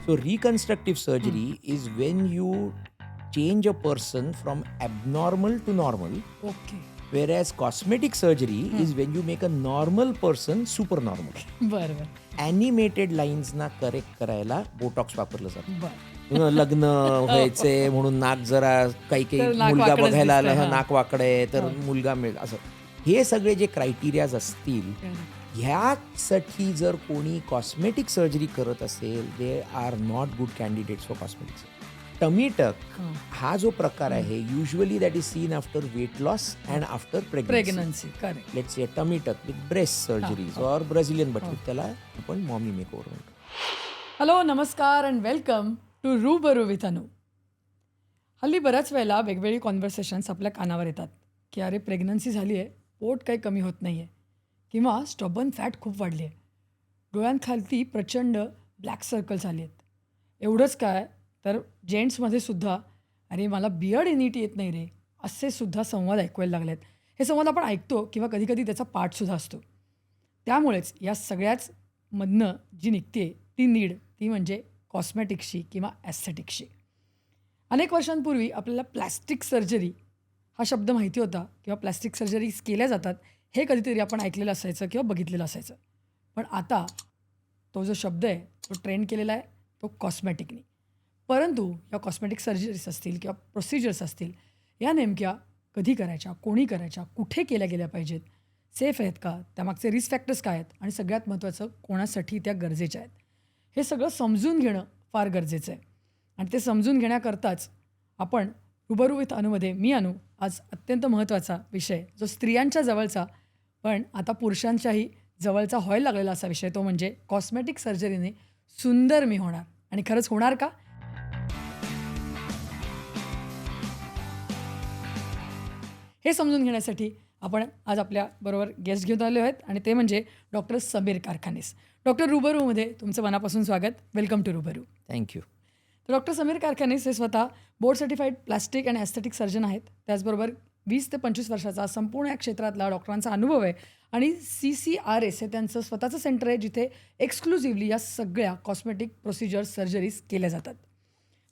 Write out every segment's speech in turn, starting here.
So reconstructive surgery is when you change a person from abnormal to normal, okay. whereas cosmetic surgery is when you make a normal person super normal. बरं बरं animated लाईन्सना correct करायला Botox वापरलं जातं. बरं. लग्न व्हायचंय म्हणून नाक जरा काही काही तर नाक मुलगा वाकडंच बघायला आला, दिसतंय, हा हां. नाक वाकडं आहे तर हो. मुलगा मिळेल असं. हे सगळे जे क्रायटेरियाज असतील ह्यासाठी जर कोणी कॉस्मेटिक सर्जरी करत असेल, they are not good candidates for cosmetics. Tummy tuck हां. हा जो प्रकार आहे usually that is seen after weight loss and after pregnancy. Pregnancy correct. Let's say tummy tuck with breast surgeries और ब्राझिलियन बट त्याला आपण मॉमी मेकओव्हर म्हणतो. Hello, नमस्कार and welcome to Rubaru with Anu. हल्ली बऱ्याच वेळेला वेगवेगळी कॉन्व्हर्सेशन्स आपल्या कानावर येतात की अरे प्रेग्नन्सी झाली आहे, पोट काही कमी होत नाही आहे, किंवा स्टबन फॅट खूप वाढली आहे, डोळ्यांखालती प्रचंड ब्लॅक सर्कल्स आली आहेत. एवढंच काय तर जेंट्समध्ये सुद्धा अरे मला बियर्ड नीट येत नाही रे, असे सुद्धा संवाद ऐकवायला लागले आहेत. हे संवाद आपण ऐकतो किंवा कधी कधी त्याचा पाठसुद्धा असतो. त्यामुळेच या सगळ्याच मधनं जी निघते ती नीड, ती म्हणजे कॉस्मेटिक्सची किंवा ॲस्थेटिक्सची. अनेक वर्षांपूर्वी आपल्याला प्लॅस्टिक सर्जरी हा शब्द माहिती होता किंवा प्लॅस्टिक सर्जरीज केल्या जातात हे कधीतरी आपण ऐकलेलं असायचं किंवा बघितलेलं असायचं. पण आता तो जो शब्द आहे तो ट्रेंड केलेला आहे तो कॉस्मेटिकनी. परंतु या कॉस्मेटिक सर्जरीज असतील किंवा प्रोसिजर्स असतील, या नेमक्या कधी करायच्या, कोणी करायच्या, कुठे केल्या गेल्या पाहिजेत, सेफ आहेत का, त्यामागचे रिस्क फॅक्टर्स काय आहेत आणि सगळ्यात महत्त्वाचं कोणासाठी त्या गरजेच्या आहेत, हे सगळं समजून घेणं फार गरजेचं आहे. आणि ते समजून घेण्याकरताच आपण रूबरू विथ अनुमध्ये मी अनु आज अत्यंत महत्त्वाचा विषय, जो स्त्रियांच्या जवळचा पण आता पुरुषांच्याही जवळचा व्हायला लागलेला असा विषय, तो म्हणजे कॉस्मेटिक सर्जरीने सुंदर मी होणार. आणि खरंच होणार का? हे समजून घेण्यासाठी आपण आज आपल्याबरोबर गेस्ट घेऊन आले आहेत आणि ते म्हणजे डॉक्टर समीर कारखानीस. डॉक्टर रूबरूमध्ये तुमचं मनापासून स्वागत. वेलकम टू रूबरू. थँक्यू. तर डॉक्टर समीर कारखानीस हे स्वतः board certified plastic and aesthetic surgeon आहेत. त्याचबरोबर 20 ते 25 वर्षाचा संपूर्ण या क्षेत्रातला डॉक्टरांचा अनुभव आहे आणि CCRS हे त्यांचं स्वतःचं सेंटर आहे जिथे एक्सक्लुझिव्हली या सगळ्या कॉस्मेटिक प्रोसिजर्स सर्जरीज केल्या जातात.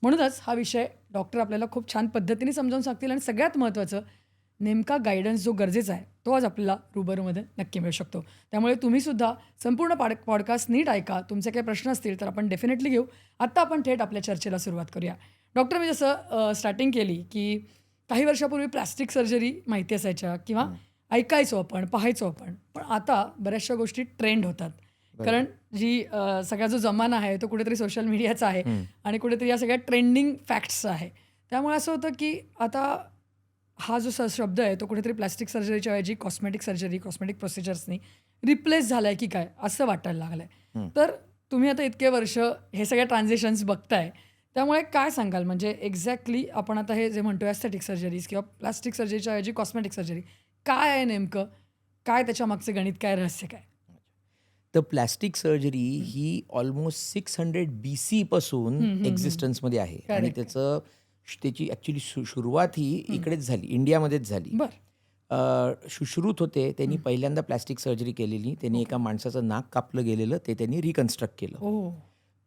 म्हणूनच हा विषय डॉक्टर आपल्याला खूप छान पद्धतीने समजावून सांगतील आणि सगळ्यात महत्त्वाचं नेमका गायडन्स जो गरजेचा आहे तो आज आपल्याला रूबरूमध्ये नक्की मिळू शकतो. त्यामुळे तुम्हीसुद्धा संपूर्ण पॉडकास्ट नीट ऐका. तुमचे काही प्रश्न असतील तर आपण डेफिनेटली घेऊ. आत्ता आपण थेट आपल्या चर्चेला सुरुवात करूया. डॉक्टर, मी जसं स्टार्टिंग केली की काही वर्षापूर्वी प्लास्टिक सर्जरी माहिती असायच्या किंवा ऐकायचो आपण, पाहायचो आपण, पण आता बऱ्याचशा गोष्टी ट्रेंड होतात. कारण जी सगळा जो जमाना आहे तो कुठेतरी सोशल मीडियाचा आहे आणि कुठेतरी या सगळ्या ट्रेंडिंग फॅक्ट्स आहे. त्यामुळे असं होतं की आता हा जो शब्द आहे तो कुठेतरी प्लास्टिक सर्जरीच्या ऐवजी कॉस्मेटिक सर्जरी, कॉस्मेटिक प्रोसिजर्सनी रिप्लेस झाला आहे की काय असं वाटायला लागलं आहे. तर तुम्ही आता इतके वर्ष हे सगळे ट्रान्झिशन्स बघताय, त्यामुळे काय सांगाल? म्हणजे एक्झॅक्टली आपण आता हे जे म्हणतो ॲस्थेटिक सर्जरीज किंवा प्लास्टिक सर्जरीच्या ऐवजी कॉस्मेटिक सर्जरी, काय आहे नेमकं? काय त्याच्या मागचं गणित, काय रहस्य काय? तर प्लॅस्टिक सर्जरी ही ऑलमोस्ट 600 BC पासून एक्झिस्टन्समध्ये आहे आणि त्याची ॲक्च्युली सुरुवात ही इकडेच झाली, इंडियामध्येच झाली. सुश्रुत होते त्यांनी पहिल्यांदा प्लॅस्टिक सर्जरी केलेली. त्यांनी एका माणसाचं नाक कापलं गेलेलं, ते त्यांनी रिकन्स्ट्रक्ट केलं.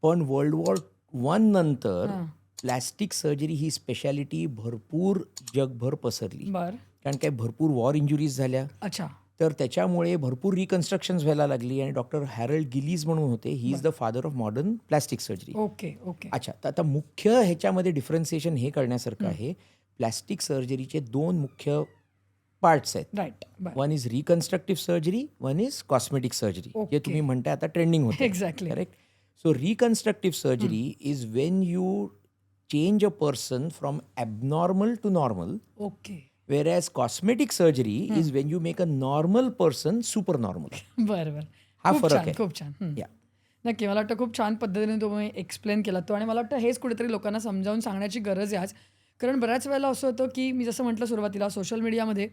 पण वर्ल्ड वॉर I नंतर प्लॅस्टिक सर्जरी ही स्पेशालिटी भरपूर जगभर पसरली. कारण काय भरपूर वॉर इंजुरीज झाल्या. अच्छा. तर त्याच्यामुळे भरपूर रिकन्स्ट्रक्शन्स व्हायला लागली आणि डॉक्टर हॅरल्ड गिलीज म्हणून होते, he is the father of modern plastic surgery. Okay okay. अच्छा, तर आता मुख्य ह्याच्यामध्ये डिफरन्सिएशन हे करण्यासारखं आहे. प्लॅस्टिक सर्जरीचे 2 मुख्य पार्ट्स आहेत. Right. One is reconstructive surgery, one is cosmetic surgery, जे तुम्ही म्हणताय आता ट्रेंडिंग होते. Exactly. Correct. So reconstructive surgery is when you change a person from abnormal to normal. Okay. Whereas cosmetic surgery is when you make a normal person super normal. बरं. हा खूप फरक छान, आहे. खूप छान. या नक्की. मला वाटतं खूप छान पद्धतीने तुम्ही एक्सप्लेन केला तो आणि मला वाटतं हेच कुठेतरी लोकांना समजावून सांगण्याची गरज आहे आज. कारण बऱ्याच वेळेला असं होतं की मी जसं म्हटलं सुरुवातीला, सोशल मीडियामध्ये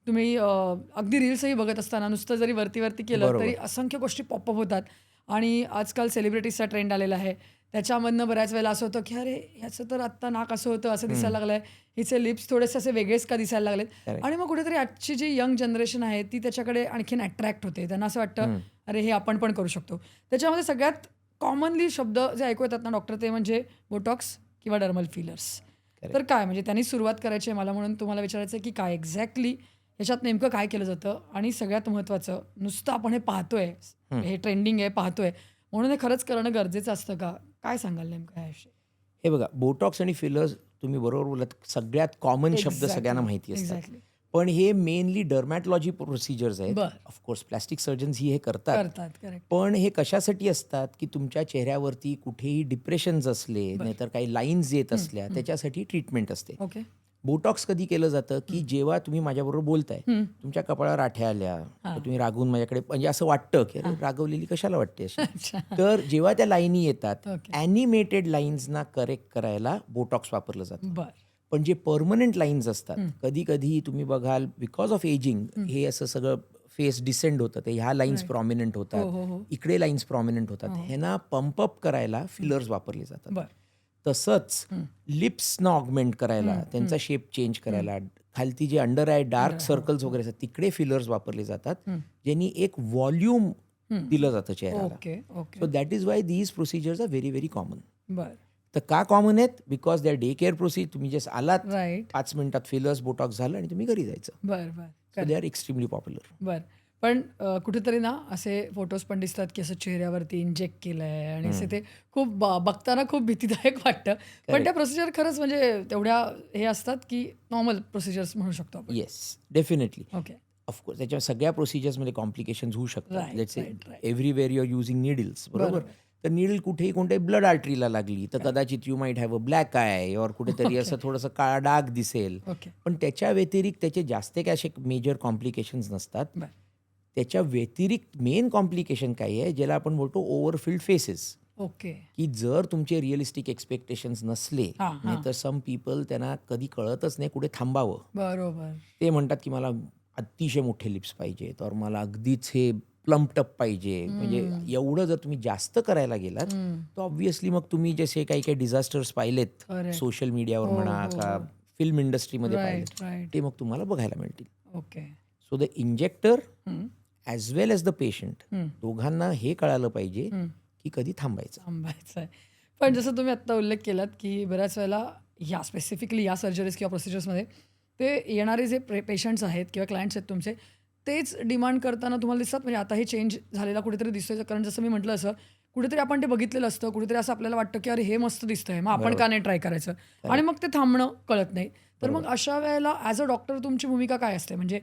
तुम्ही अगदी रील्सही बघत असताना नुसतं जरी वरती केलं तरी असंख्य गोष्टी पॉपअप होतात आणि आजकाल सेलिब्रिटीजचा ट्रेंड आलेला आहे. त्याच्यामधनं बऱ्याच वेळेला असं होतं की अरे ह्याचं तर आत्ता नाक असं होतं, असं दिसायला लागलं आहे, हिचे लिप्स थोडेसे असे वेगळेच का दिसायला लागलेत. आणि मग कुठेतरी आजची जी यंग जनरेशन आहे ती त्याच्याकडे आणखीन अट्रॅक्ट होते. त्यांना असं वाटतं अरे हे आपण पण करू शकतो. त्याच्यामध्ये सगळ्यात कॉमनली शब्द जे ऐकू येतात ना डॉक्टर, ते म्हणजे बोटॉक्स किंवा डर्मल फिलर्स. तर काय म्हणजे त्यांनी सुरुवात करायची आहे मला, म्हणून तुम्हाला विचारायचं आहे की काय एक्झॅक्टली ह्याच्यात नेमकं काय केलं जातं, आणि सगळ्यात महत्त्वाचं, नुसतं आपण हे पाहतोय, हे ट्रेंडिंग आहे पाहतोय, म्हणून हे खरंच करणं गरजेचं असतं का? काय सांगाल नेमकं ह्याविषयी? हे बघा, बोटॉक्स आणि फिलर्स तुम्ही बरोबर बोलत, सगळ्यात कॉमन शब्द सगळ्यांना माहिती असतात. एक्झॅक्टली. पण हे मेनली डर्मॅटॉलॉजी प्रोसिजर्स आहेत. बरं. ऑफकोर्स प्लास्टिक सर्जन्स ही हे करतात. करतात. करेक्ट. पण हे कशासाठी असतात की तुमच्या चेहऱ्यावरती कुठेही डिप्रेशन्स असले, नाहीतर काही लाईन्स येत असल्या, त्याच्यासाठी ट्रीटमेंट असते. ओके. बोटॉक्स कधी केलं जातं की जेव्हा तुम्ही माझ्याबरोबर बोलताय, तुमच्या कपाळावर आठ्या आल्या, तर तुम्ही रागवून माझ्याकडे, म्हणजे असं वाटतं की अरे रागवलेली कशाला वाटते अशी. अच्छा. तर जेव्हा त्या लाईनी येतात, ओके. ॲनिमेटेड लाईन्सना करेक्ट करायला बोटॉक्स वापरलं जातं. बरं. पण जे परमनंट लाईन्स असतात, कधी कधी तुम्ही बघाल बिकॉज ऑफ एजिंग हे असं सगळं फेस डिसेंड होतं, ते ह्या लाईन्स प्रॉमिनंट हो, होतात, हो, हो. इकडे लाईन्स प्रॉमिनंट होतात, ह्यांना पंपअप करायला फिलर्स वापरले जातात. बरं. तसंच लिप्सना ऑगमेंट करायला, त्यांचा शेप चेंज करायला, खालती जे अंडर आय डार्क सर्कल्स वगैरे असतात तिकडे फिलर्स वापरले जातात, ज्यांनी एक व्हॉल्यूम दिलं जातं चेहऱ्याला. Okay. Okay. So that is why these procedures are very very common. बरं. तर का कॉमन आहेत? Because they are day care procedure. तुम्ही जस्ट आलात, राईट. 5 मिनिटात फिलर्स बोटॉक्स झालं आणि तुम्ही घरी जायचं. बरं. बरं. So they are extremely popular. बरं. पण कुठेतरी ना असे फोटोज पण दिसतात की असं चेहऱ्यावरती इंजेक्ट केलं आहे, आणि असे ते खूप बघताना खूप भीतीदायक वाटतं. पण त्या प्रोसिजर खरंच म्हणजे तेवढ्या हे असतात की नॉर्मल प्रोसिजर्स म्हणू शकतो आपण? Yes, definitely. ओके. ऑफकोर्स त्याच्या सगळ्या प्रोसिजर्समध्ये कॉम्प्लिकेशन्स होऊ शकतात. Right, let's say right, right. Everywhere you are using needles, बरोबर? तर निडल कुठेही कोणत्याही ब्लड आर्टरीला लागली तर कदाचित you might have a black eye, और कुठेतरी असं थोडंसं काळा डाग दिसेल. ओके. पण त्याच्या व्यतिरिक्त त्याचे जास्त काय असे मेजर कॉम्प्लिकेशन्स नसतात. बरं. त्याच्या व्यतिरिक्त मेन कॉम्प्लिकेशन काय आहे, ज्याला आपण बोलतो ओव्हरफिल्ड फेसेस. ओके. की जर तुमचे रिअलिस्टिक एक्सपेक्टेशन्स नसले, नाही तर सम पीपल त्यांना कधी कळतच नाही कुठे थांबावं. बरोबर. ते म्हणतात की मला अतिशय मोठे लिप्स पाहिजेत, और मला अगदीच हे प्लम्पटअप पाहिजे. म्हणजे एवढं जर तुम्ही जास्त करायला गेलात तर ऑब्व्हियसली मग तुम्ही जसे काही काही डिझास्टर्स पाहिलेत सोशल मीडियावर म्हणा का फिल्म इंडस्ट्रीमध्ये राईट. पाहिलेत, राईट. ते मग तुम्हाला बघायला मिळतील. Okay. So the injector as well as the patient, दोघांना हे कळालं पाहिजे की कधी थांबायचं. थांबायचं आहे. पण जसं तुम्ही आत्ता उल्लेख केलात की बऱ्याच वेळेला या स्पेसिफिकली या सर्जरीज किंवा प्रोसिजर्समध्ये ते येणारे जे पेशंट्स आहेत किंवा क्लायंट्स आहेत तुमचे, तेच डिमांड करताना तुम्हाला दिसतात. म्हणजे आता हे चेंज झालेला कुठेतरी दिसतोय, कारण जसं मी म्हटलं असं कुठेतरी आपण ते बघितलेलं असतं, कुठेतरी असं आपल्याला वाटतं की अरे हे मस्त दिसतंय, मग आपण का नाही ट्राय करायचं, आणि मग ते थांबणं कळत नाही. तर मग अशा वेळेला ॲज अ डॉक्टर तुमची भूमिका काय असते? म्हणजे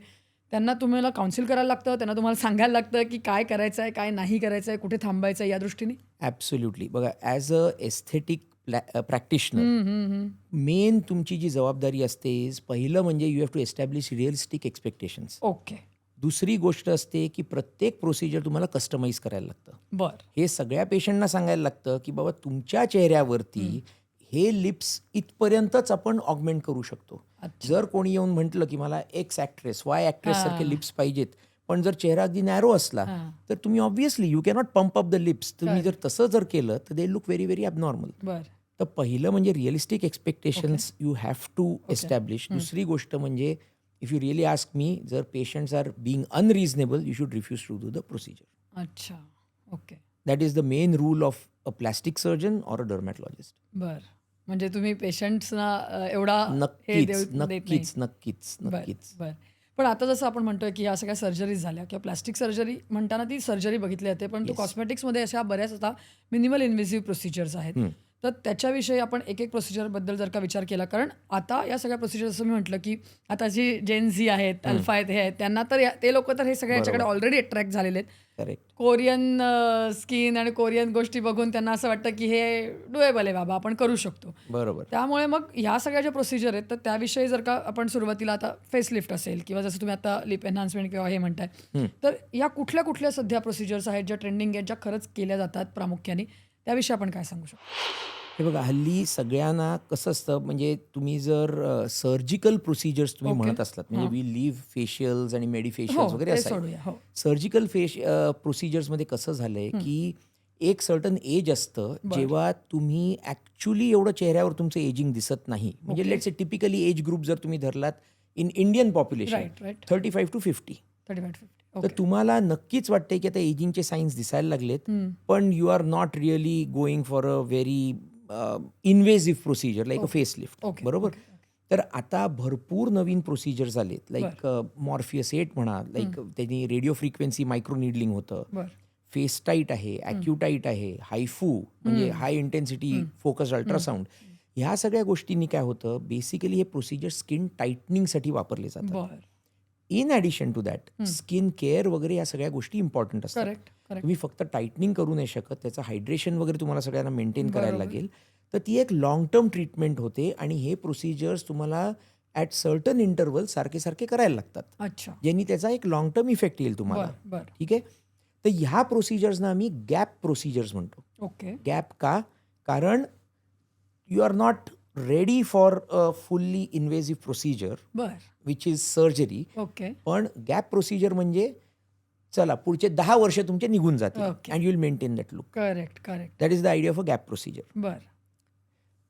त्यांना तुम्हाला काउन्सिल करायला लागतं, त्यांना तुम्हाला सांगायला लागतं की काय करायचं आहे, काय नाही करायचं आहे, कुठे थांबायचं आहे, या दृष्टीने? ॲब्सोल्युटली. बघा, as a aesthetic practitioner main तुमची जी जबाबदारी असते, पहिलं म्हणजे you have to establish realistic expectations. Okay. दुसरी गोष्ट असते की प्रत्येक प्रोसिजर तुम्हाला कस्टमाइज करायला लागतं. बरं. हे सगळ्या पेशंटना सांगायला लागतं की बाबा तुमच्या चेहऱ्यावरती हे लिप्स इथपर्यंतच आपण ऑगमेंट करू शकतो. जर कोणी येऊन म्हटलं की मला एक्स ॲक्ट्रेस, वाय ॲक्ट्रेस सारखे लिप्स पाहिजेत, पण जर चेहरा अगदी नॅरो असला तर तुम्ही obviously you cannot pump up the lips. तुम्ही जर तसं जर केलं तर they look very very abnormal. बरं. तर पहिलं म्हणजे realistic expectations you have to establish. दुसरी गोष्ट म्हणजे if you really ask me, जर patients are being unreasonable you should refuse to do the procedure. अच्छा. Okay. That is the main rule of a plastic surgeon or a डर्मॅटॉलॉजिस्ट. बरं. म्हणजे तुम्ही पेशंट्सना एवढा नक्कीच नक्कीच नक्कीच नक्कीच. बरं. पण आता जसं आपण म्हणतोय की या सगळ्या सर्जरीज झाल्या किंवा प्लास्टिक सर्जरी म्हणताना ती सर्जरी बघितली जाते, पण कॉस्मेटिक्समध्ये अशा बऱ्याच आता मिनिमल इन्व्हेसिव्ह प्रोसिजर्स आहेत. तर त्याच्याविषयी आपण एक एक प्रोसिजरबद्दल जर का विचार केला, कारण आता या सगळ्या प्रोसिजर असं मी म्हटलं की आता जी जेन झी आहेत, अल्फा आहेत, हे आहेत, त्यांना तर ते लोक तर हे सगळ्या याच्याकडे ऑलरेडी अट्रॅक्ट झालेले आहेत. करेक्ट. कोरियन स्किन आणि कोरियन गोष्टी बघून त्यांना असं वाटतं की हे डुएबल आहे बाबा, आपण करू शकतो. बरोबर. त्यामुळे मग ह्या सगळ्या ज्या प्रोसिजर आहेत तर त्याविषयी जर का आपण सुरुवातीला आता फेसलिफ्ट असेल किंवा जसं तुम्ही आता लिप एनहान्समेंट किंवा हे म्हणताय, तर या कुठल्या कुठल्या सध्या प्रोसिजर्स आहेत ज्या ट्रेंडिंग आहेत, ज्या खरंच केल्या जातात प्रामुख्याने, त्याविषयी आपण काय सांगू शकतो? हे बघा, हल्ली सगळ्यांना कसं असतं, म्हणजे तुम्ही जर सर्जिकल प्रोसिजर्स तुम्ही म्हणत असलात, म्हणजे वी लिव्ह फेशियल्स आणि मेडिफेशियल्स वगैरे असतात. सर्जिकल प्रोसिजर्समध्ये कसं झालंय की एक सर्टन एज असतं जेव्हा तुम्ही ॲक्च्युली एवढं चेहऱ्यावर तुमचं एजिंग दिसत नाही. म्हणजे let's say typically age group जर तुम्ही धरलात इन इंडियन पॉप्युलेशन 35 to 50. तर तुम्हाला नक्कीच वाटतंय की आता एजिंगचे साईन्स दिसायला लागलेत, पण you are not really going for a very invasive procedure like a facelift, बरोबर. तर आता भरपूर नवीन प्रोसिजर्स आलेत, लाईक मॉर्फियस 8 म्हणा, लाईक त्यांनी रेडिओ फ्रिक्वेन्सी मायक्रो निडलिंग होतं, फेस टाईट आहे, ॲक्युटाईट आहे, हायफू म्हणजे हाय इंटेन्सिटी फोकस्ड अल्ट्रासाऊंड. ह्या सगळ्या गोष्टींनी काय होतं, बेसिकली हे प्रोसिजर स्किन टाईटनिंगसाठी वापरले जातात. In addition to that skin care वगैरे या सगळ्या गोष्टी इम्पॉर्टंट असतात. तुम्ही फक्त टाईटनिंग करू नाही शकत, त्याचं हायड्रेशन वगैरे तुम्हाला सगळ्यांना मेंटेन करायला लागेल. तर ती एक लॉंग टर्म ट्रीटमेंट होते आणि हे प्रोसिजर्स तुम्हाला ॲट सर्टन इंटरवल सारखे सारखे करायला लागतात, ज्यांनी त्याचा एक लॉंग टर्म इफेक्ट येईल तुम्हाला. ठीक आहे. तर ह्या प्रोसिजर्सना आम्ही गॅप प्रोसिजर्स म्हणतो. गॅप का? कारण you are not ready for a fully invasive procedure which is surgery. पण गॅप प्रोसिजर म्हणजे चला पुढचे 10 वर्ष तुमचे निघून जातील and you will maintain that look. Correct. That is the idea of a gap procedure.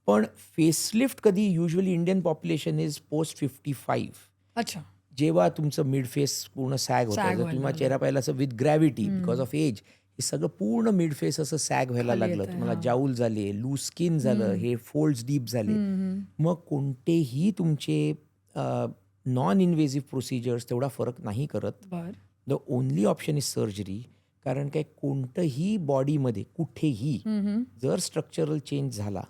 पण फेसलिफ्ट कधी usually Indian population is post 55. जेव्हा तुमचं मिड फेस पूर्ण सॅग होतं, जर तुम्हाला चेहरा पाहिला असं with gravity because of age, हे सगळं पूर्ण मिड फेस असं सॅग व्हायला लागलं, तुम्हाला जाऊल झाले, लूज स्किन झालं, हे फोल्ड्स डीप झाले. मग कोणतेही तुमचे नॉन इन्व्हेसिव्ह प्रोसिजर्स तेवढा फरक नाही करत. The only option is surgery. कारण काय, कोणतंही बॉडीमध्ये कुठेही जर स्ट्रक्चरल चेंज झाला,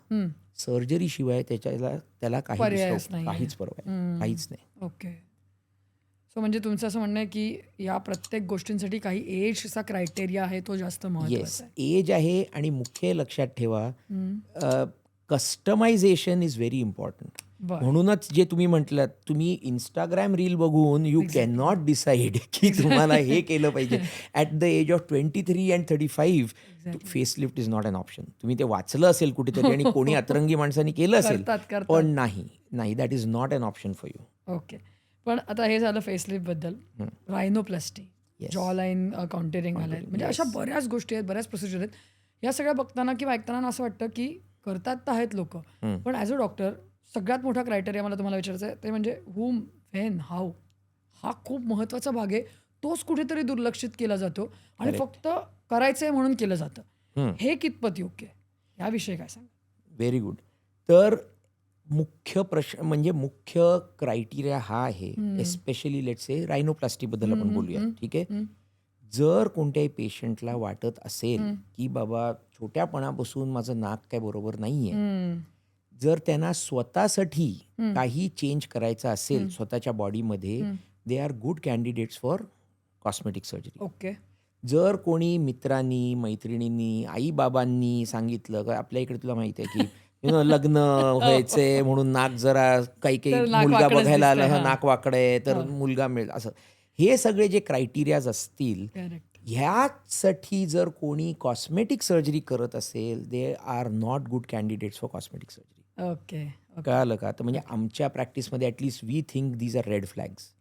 सर्जरी शिवाय त्याला काहीच परवा काहीच नाही. सो म्हणजे तुमचं असं म्हणणं आहे की या प्रत्येक गोष्टींसाठी काही एजचा क्रायटेरिया आहे, तो जास्त महत्त्वाचा आहे. एज आहे आणि मुख्य लक्षात ठेवा, कस्टमायझेशन इज व्हेरी इम्पॉर्टंट. म्हणूनच जे तुम्ही म्हटलं, तुम्ही इंस्टाग्राम रील बघून यू कॅन नॉट डिसाईड की तुम्हाला हे केलं पाहिजे. At the age of 23 and 35 facelift is not an option. तुम्ही ते वाचलं असेल कुठेतरी आणि कोणी अतरंगी माणसांनी केलं असेल, पण नाही, that is not an option for you. पण आता हे झालं फेसलिफ्ट बद्दल. रायनोप्लास्टी, जॉ लाईन काउंटरिंग आलंय, म्हणजे अशा बऱ्याच गोष्टी आहेत, बऱ्याच प्रोसिजर आहेत. या सगळ्या बघताना किंवा ऐकताना असं वाटतं की करतात तर आहेत लोक, पण ॲज अ डॉक्टर सगळ्यात मोठा क्रायटेरिया मला तुम्हाला विचारायचं आहे ते म्हणजे हुम, व्हेन, हाऊ. हा खूप महत्त्वाचा भाग आहे. तोच कुठेतरी दुर्लक्षित केला जातो आणि फक्त करायचंय म्हणून केलं जातं. हे कितपत योग्य आहे, याविषयी काय सांगा? Very good. तर मुख्य प्रश्न म्हणजे मुख्य क्रायटेरिया हा आहे, एस्पेशली लेट्स से रायनोप्लास्टीबद्दल आपण बोलूया. ठीक आहे. जर कोणत्याही पेशंटला वाटत असेल की बाबा छोट्यापणापासून माझं नाक काय बरोबर नाहीये, जर त्यांना स्वतःसाठी काही चेंज करायचं असेल स्वतःच्या बॉडीमध्ये, दे are good candidates for cosmetic surgery. जर कोणी मित्रांनी, मैत्रिणींनी, आई बाबांनी सांगितलं का आपल्या इकडे तुला माहिती आहे की लग्न व्हायचंय म्हणून नाक जरा काही मुलगा बघायला आला, नाक वाकडं आहे तर मुलगा मिळेल, असं हे सगळे जे क्रायटेरियाज असतील, ह्यासाठी जर कोणी कॉस्मेटिक सर्जरी करत असेल, they are not good candidates for cosmetic surgery. कळालं का? तर म्हणजे आमच्या प्रॅक्टिसमध्ये at least we think these are red flags.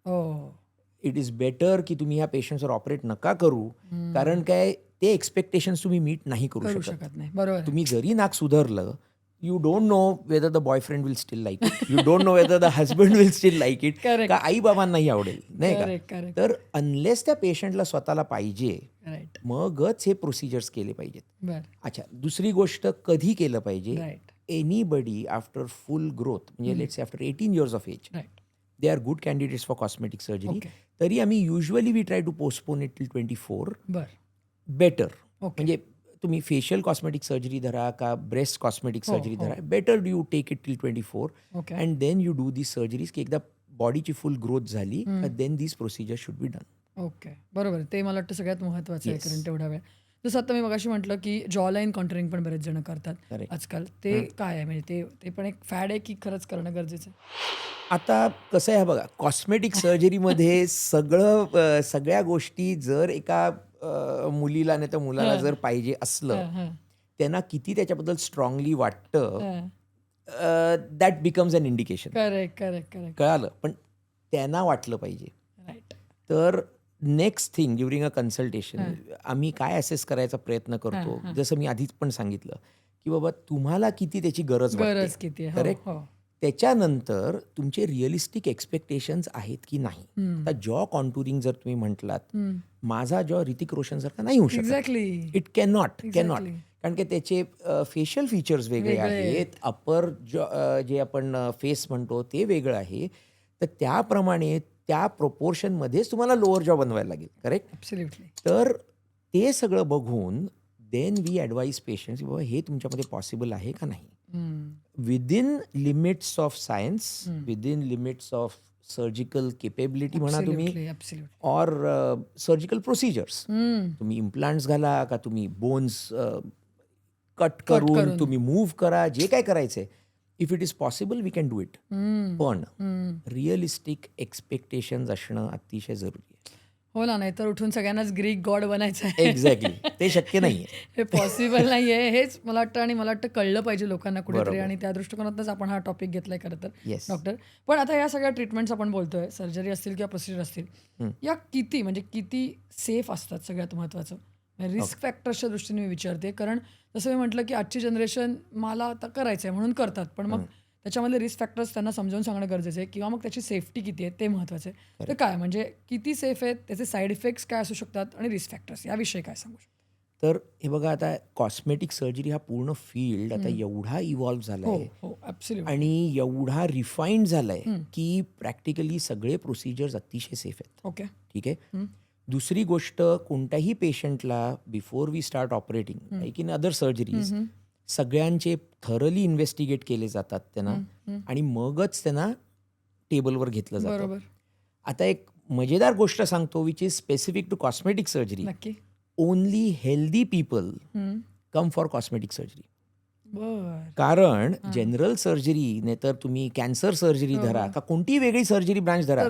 It is better की तुम्ही ह्या पेशंट्सवर ऑपरेट नका करू, कारण काय ते एक्सपेक्टेशन्स तुम्ही मीट नाही करू शकत. तुम्ही जरी नाक सुधारलं, you don't know whether the boyfriend will still like it. You don't know whether the husband will still like it. का आई बाबांनाही आवडेल, नाही का? तर अनलेस त्या पेशंटला स्वतःला पाहिजे, मगच हे प्रोसिजर्स केले पाहिजेत. अच्छा, दुसरी गोष्ट कधी केलं पाहिजे? एनीबडी आफ्टर फुल ग्रोथ, म्हणजे let's say after 18 years of age, they are good candidates for cosmetic surgery. तरी आम्ही usually we try to postpone it till 24. Better म्हणजे तुम्ही फेशियल कॉस्मेटिक सर्जरी धरा का ब्रेस्ट कॉस्मेटिक सर्जरी धरा, better you take it till 24 and then you do these surgeries. की एकदा बॉडीची फुल ग्रोथ झाली then these procedure should be done. बरोबर. ते मला वाटतं सगळ्यात महत्त्वाचं आहे, कारण तेवढा वेळ. जसं आता मी मगाशी म्हटलं की जॉ लाईन कॉन्टरिंग पण बरेच जण करतात आजकाल. ते काय आहे, म्हणजे ते पण एक फॅड आहे की खरंच करणं गरजेचं आहे? आता कसं आहे बघा, कॉस्मेटिक सर्जरीमध्ये सगळ्या गोष्टी जर एका मुलीला नाही तर मुलाला जर पाहिजे असलं, त्यांना किती त्याच्याबद्दल स्ट्रॉंगली वाटतं, दॅट बिकम्स अन इंडिकेशन. कळालं? पण त्यांना वाटलं पाहिजे. तर next thing during a consultation आम्ही काय असेस करायचा प्रयत्न करतो, जसं मी आधीच पण सांगितलं की बाबा तुम्हाला किती त्याची गरज वाटते, करेक्ट? त्याच्यानंतर तुमचे रिअलिस्टिक एक्सपेक्टेशन्स आहेत की नाही. आता जॉ कॉन्टुरिंग जर तुम्ही म्हटलात, माझा जॉ ऋतिक रोशनसारखा नाही होऊ शकत. एक्झॅक्टली. It cannot. Exactly. कारण की त्याचे फेशियल फीचर्स वेगळे आहेत, अपर जे आपण फेस म्हणतो ते वेगळं आहे. तर त्याप्रमाणे त्या प्रोपोर्शनमध्येच तुम्हाला लोअर जॉ बनवायला लागेल. करेक्ट. ॲब्सोल्युटली. तर ते सगळं बघून देन वी ॲडवाईज पेशंट्स की बाबा हे तुमच्यामध्ये पॉसिबल आहे का नाही. Within limits of science, within limits of surgical capability म्हणा तुम्ही, ऑर सर्जिकल प्रोसिजर्स. तुम्ही इम्प्लांट्स घाला का तुम्ही बोन्स कट करून तुम्ही मूव्ह करा, जे काय करायचंय, if it is possible we can do it. पण रिअलिस्टिक एक्सपेक्टेशन्स असणं अतिशय जरुरी आहे. हो ना, नाहीतर उठून सगळ्यांनाच ग्रीक गॉड बनायचं आहे. एक्झॅक्टली. ते शक्य नाहीये. हे पॉसिबल नाही आहे, हेच मला वाटतं. आणि मला वाटतं कळलं पाहिजे लोकांना कुठेतरी, आणि त्या दृष्टिकोनातच आपण हा टॉपिक घेतलाय खरं तर. येस. डॉक्टर, पण आता या सगळ्या ट्रीटमेंट्स आपण बोलतोय, सर्जरी असतील किंवा प्रोसिजर असतील, या किती सेफ असतात सगळ्यात महत्त्वाचं. रिस्क फॅक्टर्सच्या दृष्टीने मी विचारते, कारण जसं मी म्हटलं की आजची जनरेशन मला आता करायचं आहे म्हणून करतात, पण मग त्याच्यामधले रिस्क फॅक्टर्स त्यांना समजावून सांगणं गरजेचं आहे, किंवा मग त्याची सेफ्टी किती आहे ते महत्त्वाचं आहे. तर काय म्हणजे किती सेफ आहेत, त्याचे साईड इफेक्ट्स काय असू शकतात, आणि रिस्क फॅक्टर्स याविषयी काय सांगू शकतो? तर हे बघा, आता कॉस्मेटिक सर्जरी हा पूर्ण फील्ड आता एवढा इव्हॉल्व्ह झाला आहे ॲब्सोल्युटली. आणि एवढा रिफाईंड झालाय की प्रॅक्टिकली सगळे प्रोसिजर्स अतिशय सेफ आहेत. ओके. ठीक आहे. दुसरी गोष्ट, कोणत्याही पेशंटला before we start operating like in other surgeries, सगळ्यांचे थरली इन्व्हेस्टिगेट केले जातात त्यांना, आणि मगच त्यांना टेबलवर घेतलं जातं. बरोबर. आता एक मजेदार गोष्ट सांगतो which is specific to cosmetic surgery. नक्की. Only healthy people come for cosmetic surgery. बर. कारण जनरल सर्जरी, नाही तर तुम्ही कॅन्सर सर्जरी धरा का कोणतीही वेगळी सर्जरी ब्रांच धरा,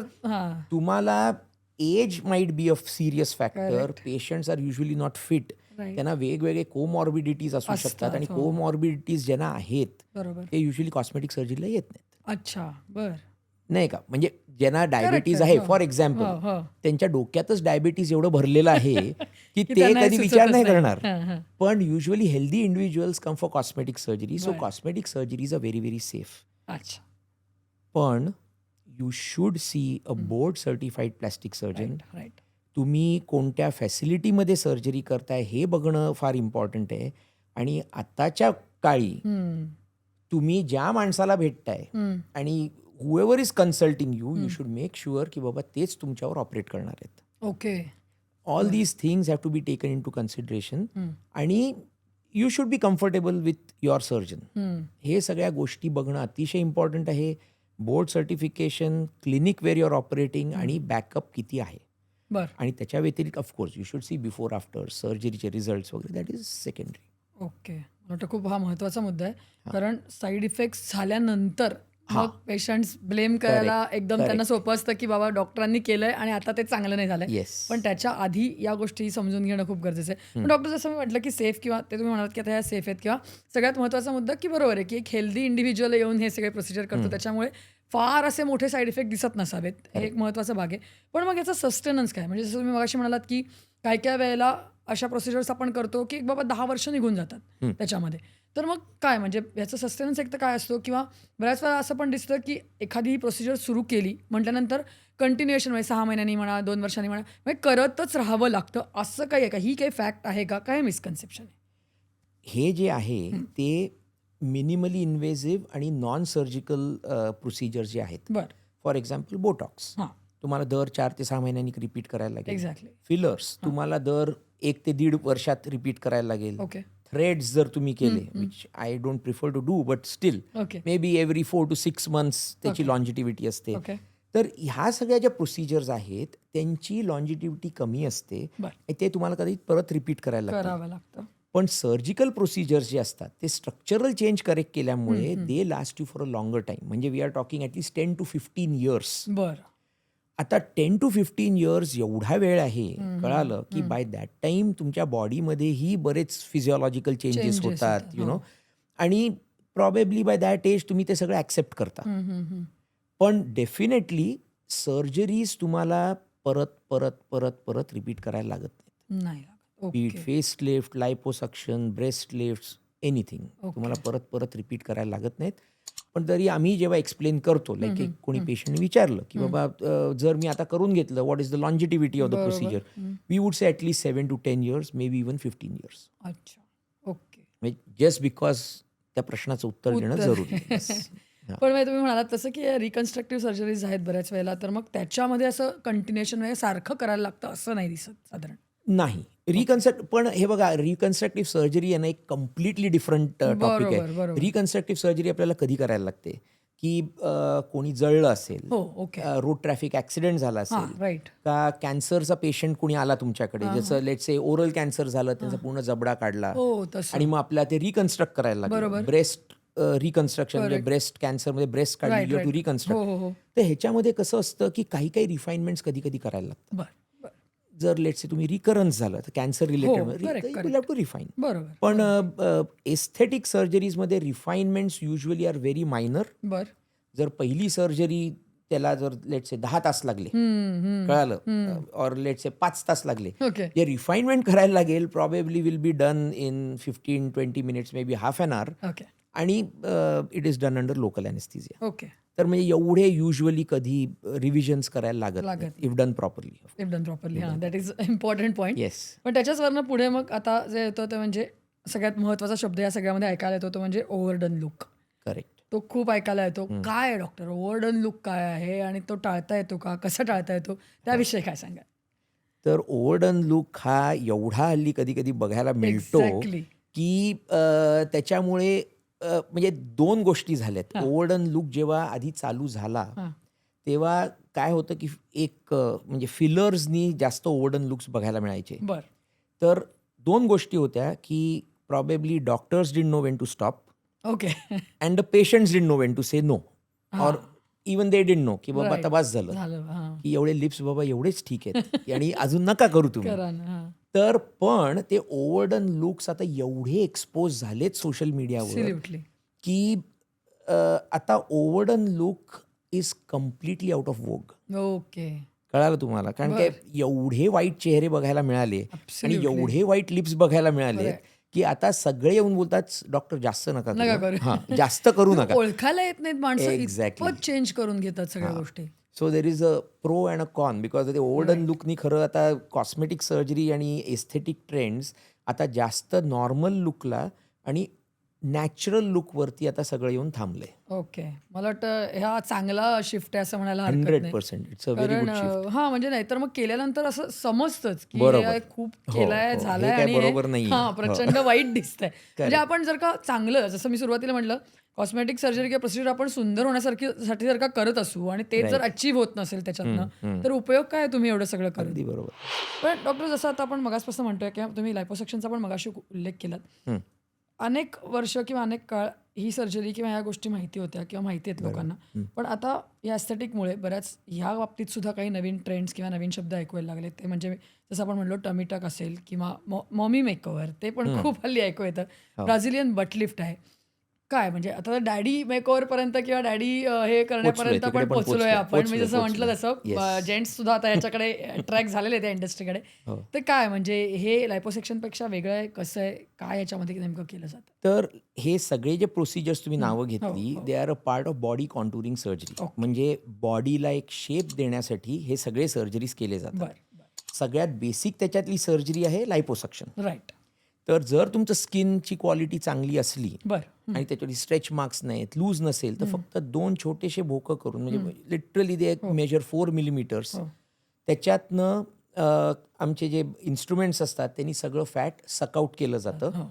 तुम्हाला age might be a serious factor. Patients are usually not fit. त्यांना वेगवेगळे कोमॉर्बिडिटीज असू शकतात, आणि कोमॉर्बिडिटीज ज्यांना आहेत ते युजली कॉस्मेटिक सर्जरीला येत नाहीत. अच्छा. बर. नाही का, म्हणजे ज्यांना डायबिटीज आहे फॉर एक्झाम्पल, त्यांच्या डोक्यातच डायबिटीज एवढं भरलेलं आहे की ते कधी विचार नाही करणार. पण usually healthy individuals come for cosmetic surgery. So cosmetic surgery is a very very safe. अच्छा. पण you should see a board certified plastic surgeon. Right. तुम्ही कोणत्या फॅसिलिटीमध्ये सर्जरी करताय हे बघणं फार इम्पॉर्टंट आहे. आणि आताच्या काळी तुम्ही ज्या माणसाला भेटताय आणि whoever is consulting you, you should make sure की बाबा तेच तुमच्यावर ऑपरेट करणार आहेत. Okay. All these things have to be taken into consideration, आणि you should be comfortable with your surgeon. हे सगळ्या गोष्टी बघणं अतिशय इम्पॉर्टंट आहे. Board certification, clinic where your operating, आणि बॅकअप किती आहे. बर. आणि त्याच्या व्यतिरिक्त of course you should see before after सर्जरीचे रिझल्ट्स वगैरे, दॅट इज सेकंडरी. ओके. मला वाटतं खूप हा महत्त्वाचा मुद्दा आहे, कारण साईड इफेक्ट्स झाल्यानंतर मग पेशंट्स ब्लेम करायला एकदम त्यांना सोपं असतं की बाबा डॉक्टरांनी केलंय आणि आता ते चांगलं नाही झालंय. पण त्याच्या आधी या गोष्टी समजून घेणं खूप गरजेचं आहे. पण डॉक्टर, जसं मी म्हटलं की सेफ, किंवा ते तुम्ही म्हणालात की आता ह्या सेफ आहेत, किंवा सगळ्यात महत्त्वाचा मुद्दा की बरोबर आहे की एक हेल्दी इंडिव्हिज्युअल येऊन हे सगळे प्रोसिजर करतो, त्याच्यामुळे फार असे मोठे साईड इफेक्ट दिसत नसावेत. हे एक महत्त्वाचा भाग आहे. पण मग याचा सस्टेनन्स काय, म्हणजे जसं तुम्ही मगाशी म्हणालात की काय काय वेळेला अशा प्रोसिजर्स आपण करतो की बाबा 10 वर्ष निघून जातात त्याच्यामध्ये. तर मग काय, म्हणजे याचं सस्टेनन्स एक तर काय असतो, किंवा बऱ्याच वेळा असं पण दिसतं की एखादी ही प्रोसिजर सुरू केली म्हटल्यानंतर कंटिन्युएशन, म्हणजे 6 महिन्यांनी म्हणा, 2 वर्षांनी म्हणा, म्हणजे करतच राहावं लागतं, असं काही आहे का? ही काही फॅक्ट आहे का? काय मिसकन्सेप्शन आहे? हे जे आहे ते मिनिमली इन्व्हेसिव्ह आणि नॉन सर्जिकल प्रोसिजर्स जे आहेत. बरं. फॉर एक्झाम्पल बोटॉक्स तुम्हाला दर 4 ते 6 महिन्यांनी रिपीट करायला लागेल. एक्झॅक्टली. फिलर्स तुम्हाला दर 1 ते 1.5 वर्षात रिपीट करायला लागेल. ओके. थ्रेड्स जर तुम्ही केले, which I don't prefer to do, but still may be every 4 to 6 months त्याची लॉन्जिटिव्हिटी असते. तर ह्या सगळ्या ज्या प्रोसिजर्स आहेत त्यांची लॉन्जिटिव्हिटी कमी असते, ते तुम्हाला कधी परत रिपीट करायला लागतं. पण सर्जिकल प्रोसिजर्स जे असतात ते स्ट्रक्चरल चेंज करेक्ट केल्यामुळे they last you for a longer time. म्हणजे we are talking at least 10 to 15 years. बरं. आता 10 to 15 years एवढा वेळ आहे, कळालं की बाय दॅट टाइम तुमच्या बॉडीमध्येही बरेच फिजिओलॉजिकल चेंजेस होतात, यु नो, आणि प्रॉबेबली बाय दॅट एज तुम्ही ते सगळं ॲक्सेप्ट करता. पण डेफिनेटली सर्जरीज तुम्हाला परत परत परत परत रिपीट करायला लागत नाही. But facelift, liposuction, breast lift, anything तुम्हाला परत परत रिपीट करायला लागत नाहीत. पण तरी आम्ही जेव्हा एक्सप्लेन करतो लाईक एक कोणी पेशंटने विचारलं की बाबा जर मी आता करून घेतलं what is the longevity of the procedure, we would say at least 7 to 10 years, maybe even 15 years. अच्छा, ओके. म्हणजे जस्ट बिकॉज त्या प्रश्नाचं उत्तर देणं जरुरी आहे. बस. पण म्हणजे तुम्ही म्हणालात तसं की रिकन्स्ट्रक्टिव्ह सर्जरीज आहेत बऱ्याच वेळेला, तर मग त्याच्यामध्ये असं कंटिन्युएशन म्हणजे सारखं करायला लागतं असं नाही दिसत साधारण. नाही पण हे बघा, रिकन्स्ट्रक्टिव्ह सर्जरी आहे ना एक कम्प्लिटली डिफरंट टॉपिक बरोबर, आहे. बरोबर. रिकन्स्ट्रक्टिव्ह सर्जरी आपल्याला कधी करायला लागते की कोणी जळलं असेल, हो, ओके. रोड ट्रॅफिक ॲक्सिडेंट झाला हां, असेल, राईट. का कॅन्सरचा पेशंट कोणी आला तुमच्याकडे, जसं लेट्स से ओरल कॅन्सर झालं, त्यांचा पूर्ण जबडा काढला हो, तसं. आणि मग आपल्याला ते रिकन्स्ट्रक्ट करायला लागलं. ब्रेस्ट रिकन्स्ट्रक्शन म्हणजे ब्रेस्ट कॅन्सरमध्ये ब्रेस्ट काढली, राईट, यू टू राईट. हो, रिकन्स्ट्रक्ट. हो, हो. तर ह्याच्यामध्ये कसं असतं की काही काही रिफाईनमेंट्स कधी कधी करायला लागतात. बरं, बरं. जर लेट्स से तुम्ही रिकरन्स झालं तर cancer related correct, you will have to refine. बरोबर. पण एस्थेटिक सर्जरीजमध्ये refinements usually are very minor. बरं. जर पहिली सर्जरी त्याला जर लेट्स से 10 तास लागले, कळालं, ऑर लेट्स से 5 तास लागले, ओके. जे रिफाईनमेंट करायला लागेल probably will be done in 15-20 minutes, maybe half an hour, okay. आणि it is done under local anaesthesia. Okay. तर म्हणजे एवढे युजली कधी रिव्हिजन्स करायला लागत लागत if done properly. If done properly. हां, that is important point. Yes, पण त्याच्याचवरनं पुढे मग आता जे येतो ते म्हणजे सगळ्यात महत्त्वाचा शब्द या सगळ्यामध्ये ऐकायला येतो तो म्हणजे ओव्हरडन लुक. करेक्ट. तो खूप ऐकायला येतो. काय आहे डॉक्टर ओव्हरडन लुक काय आहे आणि तो टाळता येतो का, कसा टाळता येतो, त्याविषयी काय सांगा. तर ओव्हरडन लुक हा एवढा हल्ली कधी कधी बघायला मिळतो Exactly. की त्याच्यामुळे म्हणजे 2 गोष्टी झाल्यात. ओव्हरडन लुक जेव्हा आधी चालू झाला हां. तेव्हा काय होतं की एक म्हणजे फिलर्सनी जास्त ओव्हरडन लुक्स बघायला मिळायचे. बरं. तर 2 गोष्टी होत्या की probably doctors didn't know when to stop okay. And the patients didn't know when to say no, or even they didn't know की बाबा Right. आता बस झालं, झालं. हां. की एवढे लिप्स बाबा एवढेच ठीक आहेत की आणि अजून नका करू तुम्ही. करा ना. हां. तर पण ते ओव्हरडन लुक्स आता एवढे एक्सपोज झालेत सोशल मीडियावर Absolutely. की आता overdone look is completely out of vogue. Okay. कळालं तुम्हाला, कारण काय एवढे वाईट चेहरे बघायला मिळाले आणि Absolutely. एवढे वाईट लिप्स बघायला मिळाले की आता सगळे येऊन बोलतात डॉक्टर जास्त नका नका करू. करू. हां, जास्त करू नका. ओळखायला येत नाहीत माणसं, Exactly. इतकं चेंज करून घेतात सगळ्या गोष्टी. So there is a pro and a con, because ते ओव्हरडन लुकनी खरं आता कॉस्मेटिक सर्जरी आणि एस्थेटिक ट्रेंड्स आता जास्त नॉर्मल लुकला आणि नॅचरल लुकवरती आता सगळं येऊन थांबलंय. ओके. मला वाटतं ह्या चांगला शिफ्ट आहे असं म्हणायला हरकत नाही. 100% इट्स अ व्हेरी कारण गुड शिफ्ट. हां, म्हणजे नाहीतर मग केल्यानंतर असं समजतंच की बरोबर. हे खूप हो, केलंय, हो. झालंय हे काय आणि बरोबर नाहीये. हां, प्रचंड वाईट दिसतंय. म्हणजे Correct. आपण जर का चांगलं, जसं मी सुरुवातीला म्हटलं, कॉस्मेटिक सर्जरी किंवा प्रोसिजर आपण सुंदर होण्यासाठी जर का करत असू आणि ते जर अचीव्ह होत नसेल त्याच्यातनं, तर उपयोग काय आहे तुम्ही एवढं सगळं करून. अगदी बरोबर. पण डॉक्टर, जसं आता आपण मगासपासून म्हणतोय किंवा तुम्ही लायपोसक्शनचा पण मगाशी उल्लेख केलात, अनेक वर्ष किंवा अनेक काळ ही सर्जरी किंवा ह्या गोष्टी माहिती होत्या किंवा माहिती आहेत लोकांना. पण आता या एस्थेटिकमुळे बऱ्याच ह्या बाबतीत सुद्धा काही नवीन ट्रेंड्स किंवा नवीन शब्द ऐकवायला लागले. ते म्हणजे जसं आपण म्हणलो टमीटक असेल किंवा मॉमी मेकओव्हर, ते पण खूप हल्ली ऐकू येतं. ब्राझिलियन बटलिफ्ट आहे. काय म्हणजे आता डॅडी मेकओव्हर पर्यंत किंवा डॅडी हे करण्यापर्यंत तिकडे पण पण पोहोचलोय आपण. पोहोचलोय, म्हणजे जसं म्हटलं तसं जेंट्स सुद्धा आता याच्याकडे अट्रॅक्ट झालेले त्या इंडस्ट्रीकडे. तर काय म्हणजे हे लायपोसेक्शनपेक्षा वेगळं आहे, कसं आहे, काय याच्यामध्ये नेमकं केलं जातं? तर हे सगळे जे प्रोसिजर्स तुम्ही नावं घेतली, they are a part of body contouring surgery. म्हणजे बॉडीला एक शेप देण्यासाठी हे सगळे सर्जरीज केले जातात. बरं. सगळ्यात बेसिक त्याच्यातली सर्जरी आहे लायपोसक्शन. राईट. तर जर तुमचं स्किनची क्वालिटी चांगली असली बरं. आणि त्याच्यावरती स्ट्रेच मार्क्स नाहीत, लूज नसेल, तर फक्त 2 छोटेसे भोकं करून, म्हणजे लिटरली दे मेजर 4 millimeters, त्याच्यातनं आमचे जे इन्स्ट्रुमेंट्स असतात त्यांनी सगळं फॅट सकआउट केलं जातं.